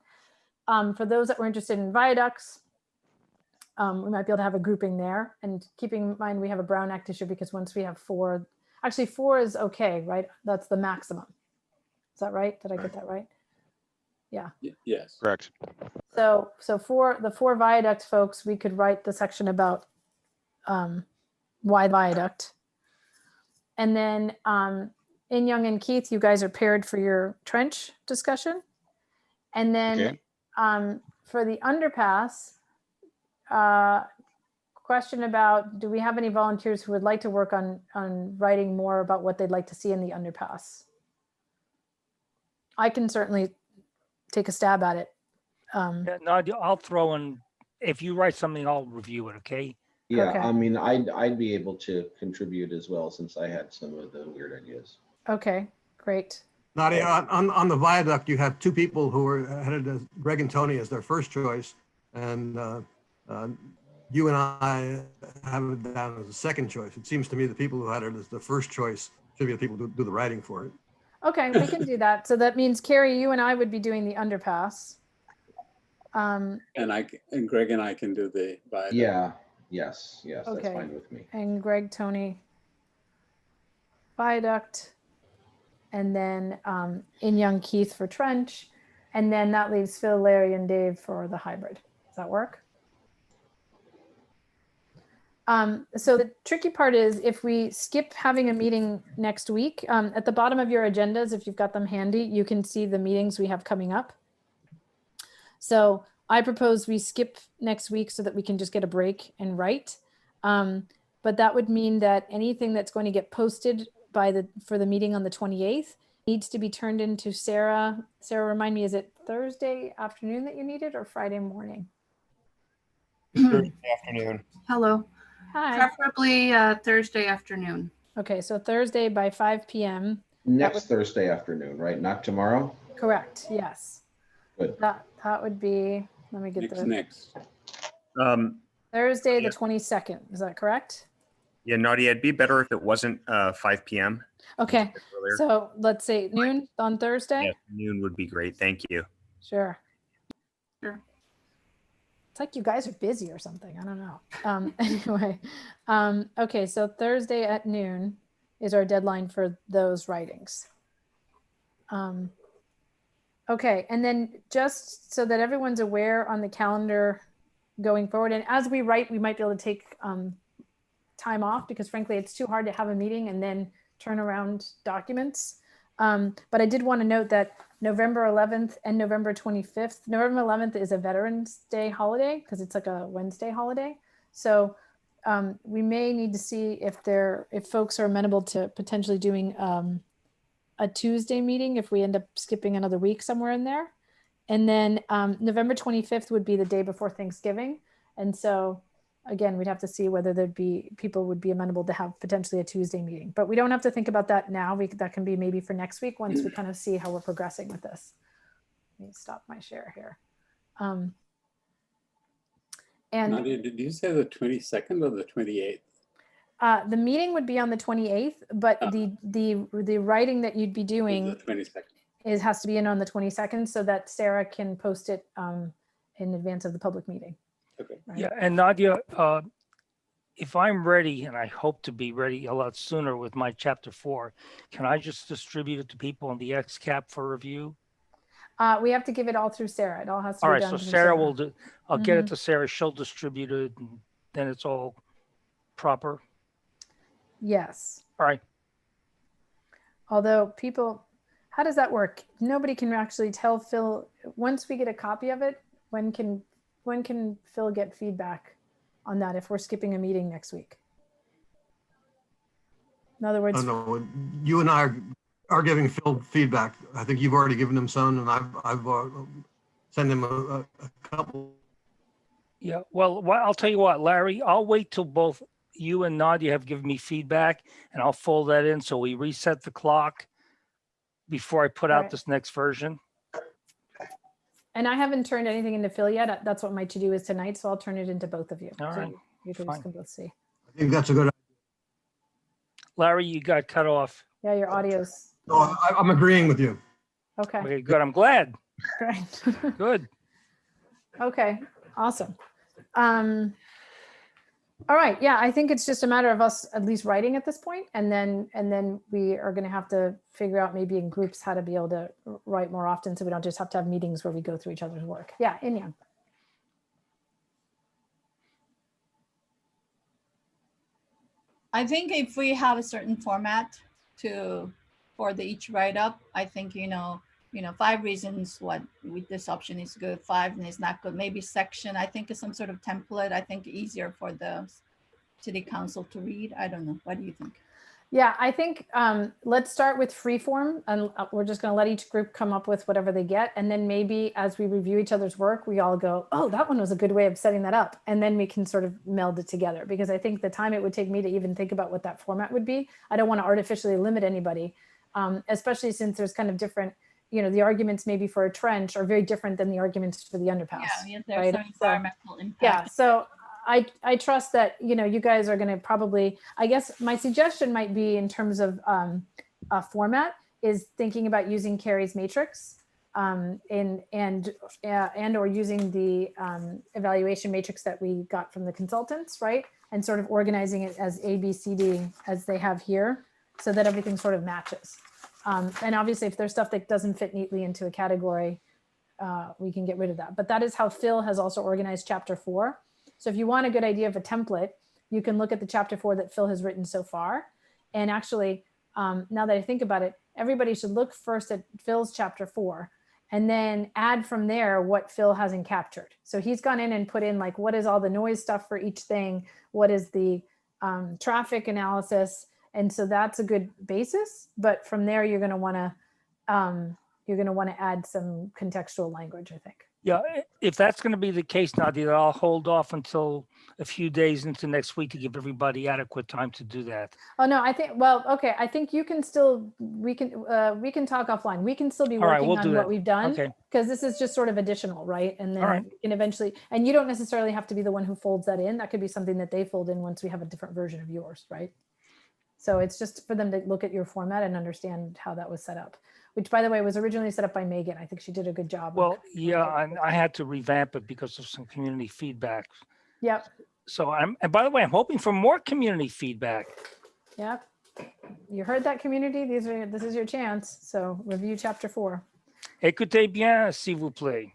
For those that were interested in viaducts, we might be able to have a grouping there, and keeping in mind we have a Brown Act issue, because once we have 4, actually 4 is okay, right? That's the maximum. Is that right? Did I get that right? Yeah. Yes. Correct. So for the 4 viaduct folks, we could write the section about why viaduct. And then In-Young and Keith, you guys are paired for your trench discussion. And then for the underpass, question about, do we have any volunteers who would like to work on writing more about what they'd like to see in the underpass? I can certainly take a stab at it. Yeah, no, I'll throw in, if you write something, I'll review it, okay? Yeah, Okay. I mean, I'd be able to contribute as well, since I had some of the weird ideas. Okay, great. Nadia, on the viaduct, you have 2 people who are headed as Greg and Tony as their first choice, and you and I have it down as a second choice. It seems to me the people who had it as the first choice should be the people who do the writing for it. Okay, we can do that. So that means, Carrie, you and I would be doing the underpass. And Greg and I can do the viaduct. Yeah. Yes. That's Okay. fine with me. And Greg, Tony, viaduct, and then In-Young, Keith for trench, and then that leaves Phil, Larry, and Dave for the hybrid. Does that work? So the tricky part is, if we skip having a meeting next week, at the bottom of your agendas, if you've got them handy, you can see the meetings we have coming up. So I propose we skip next week so that we can just get a break and write. But that would mean that anything that's going to get posted for the meeting on the 28th needs to be turned into Sarah. Sarah, remind me, is it Thursday afternoon that you need it, or Friday morning? Thursday afternoon. Hello. Hi. Preferably Thursday afternoon. Okay, so Thursday by 5 p.m. Next Thursday afternoon, right? Not tomorrow? Correct, yes. Good. That would be, let me get Next. Thursday the 22nd, is that correct? Yeah, Nadia, it'd be better if it wasn't 5 p.m. Okay, earlier. so let's say noon on Thursday? Yeah, noon would be great. Thank you. Sure. Sure. It's like you guys are busy or something. I don't know. Anyway, okay, so Thursday at noon is our deadline for those writings. Okay, and then just so that everyone's aware on the calendar going forward, and as we write, we might be able to take time off, because frankly, it's too hard to have a meeting and then turn around documents. But I did want to note that November 11th and November 25th, November 11th is a Veterans Day holiday, because it's like a Wednesday holiday. So we may need to see if folks are amenable to potentially doing a Tuesday meeting if we end up skipping another week somewhere in there. And then November 25th would be the day before Thanksgiving. And so again, we'd have to see whether people would be amenable to have potentially a Tuesday meeting, but we don't have to think about that now. That can be maybe for next week, once we kind of see how we're progressing with this. Let me stop my share here. And Nadia, did you say the 22nd or the 28th? The meeting would be on the 28th, but the writing that you'd be doing 22nd. has to be in on the 22nd so that Sarah can post it in advance of the public meeting. Okay. Right. Yeah, and Nadia, if I'm ready, and I hope to be ready a lot sooner with my chapter 4, can I just distribute it to people in the XCAP for review? We have to give it all through Sarah. It all has to All be right, done so through Sarah will do, I'll get it Mhm. to Sarah, she'll distribute it, and then it's all proper. Yes. All right. Although people, how does that work? Nobody can actually tell Phil, once we get a copy of it, when can Phil get feedback on that if we're skipping a meeting next week? In other I words, don't know. You and I are giving Phil feedback. I think you've already given him some, and I've sent him a couple. Yeah, well, I'll tell you what, Larry, I'll wait till both you and Nadia have given me feedback, and I'll fold that in so we reset the clock before I put out Right. this next version. and I haven't turned anything into Phil yet. That's what my to-do is tonight, so I'll turn it into both of you. All So right, you fine. can both see. I think that's a good. Larry, you got cut off. Yeah, your audio's No, I'm agreeing with you. okay. Okay, good. I'm glad. Great. Good. Okay, awesome. All right, yeah, I think it's just a matter of us at least writing at this point, and then we are going to have to figure out maybe in groups how to be able to write more often, so we don't just have to have meetings where we go through each other's work. Yeah, Inyoung. I think if we have a certain format for each write-up, I think, 5 reasons what with this option is good, 5 and is not good, maybe section, I think is some sort of template, I think easier for the city council to read. I don't know. What do you think? Yeah, I think let's start with freeform, and we're just going to let each group come up with whatever they get. And then maybe as we review each other's work, we all go, oh, that one was a good way of setting that up. And then we can sort of meld it together, because I think the time it would take me to even think about what that format would be, I don't want to artificially limit anybody, especially since there's kind of different, the arguments maybe for a trench are very different than the arguments for the underpass. Yeah, there's right? some environmental impact. Yeah, so I trust that, you guys are going to probably, I guess my suggestion might be in terms of a format is thinking about using Carrie's matrix and or using the evaluation matrix that we got from the consultants, right? And sort of organizing it as A, B, C, D as they have here, so that everything sort of matches. And obviously if there's stuff that doesn't fit neatly into a category, we can get rid of that. But that is how Phil has also organized chapter 4. So if you want a good idea of a template, you can look at the chapter 4 that Phil has written so far. And actually, now that I think about it, everybody should look first at Phil's chapter 4 and then add from there what Phil hasn't captured. So he's gone in and put in like, what is all the noise stuff for each thing? What is the traffic analysis? And so that's a good basis. But from there, you're going to want to add some contextual language, I think. Yeah, if that's going to be the case, Nadia, I'll hold off until a few days into next week to give everybody adequate time to do that. Oh no, I think, well, okay, I think you can still, we can talk offline. We can still be All right, working we'll on do what that. we've done, Okay. because this is just sort of additional, right? And then All right. we can eventually, and you don't necessarily have to be the one who folds that in. That could be something that they fold in once we have a different version of yours, right? So it's just for them to look at your format and understand how that was set up, which by the way, was originally set up by Megan. I think she did a good job. Well, yeah, and I had to revamp it because of some community feedback. Yep, So and by the way, I'm hoping for more community feedback. yep. You heard that, community? This is your chance. So review chapter 4. Écoutez bien, s'il vous plaît.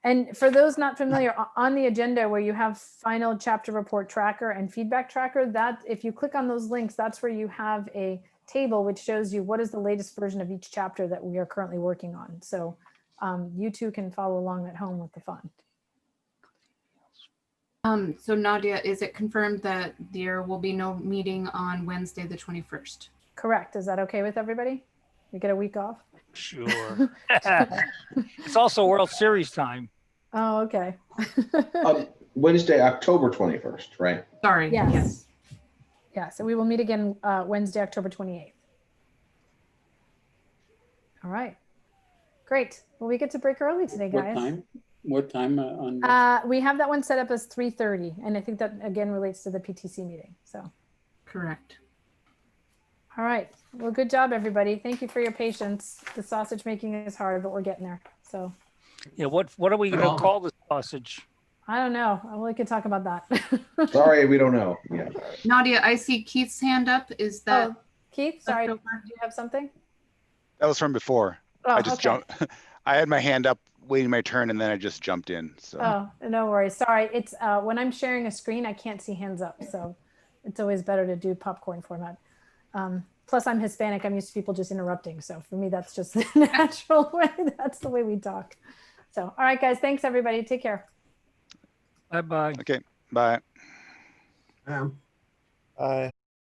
And for those not familiar, on the agenda where you have final chapter report tracker and feedback tracker, that if you click on those links, that's where you have a table which shows you what is the latest version of each chapter that we are currently working on. So you too can follow along at home with the fun. So Nadia, is it confirmed that there will be no meeting on Wednesday, the 21st? Correct. Is that okay with everybody? We get a week off? Sure. It's also World Series time. Oh, okay. Wednesday, October 21st, right? Sorry. Yes. Yeah, so we will meet again Wednesday, October 28th. All right. Great. Well, we get to break early today, guys. What time? What time on? We have that one set up as 3:30, and I think that again relates to the PTC meeting. So Correct. All right. Well, good job, everybody. Thank you for your patience. The sausage making is hard, but we're getting there. So Yeah, what are we going to call the sausage? I don't know. We could talk about that. Sorry, we don't know. Yeah. Nadia, I see Keith's hand up. Is that Oh, Keith, sorry. Do you have something? That was from before. Oh, I just okay. jumped. I had my hand up waiting my turn and then I just jumped in. So Oh, no worries. Sorry. It's when I'm sharing a screen, I can't see hands up. So it's always better to do popcorn format. Plus I'm Hispanic. I'm used to people just interrupting. So for me, that's just the natural way. That's the way we talk. So, all right, guys. Thanks, everybody. Take care. Bye-bye. Okay. Bye. Bye.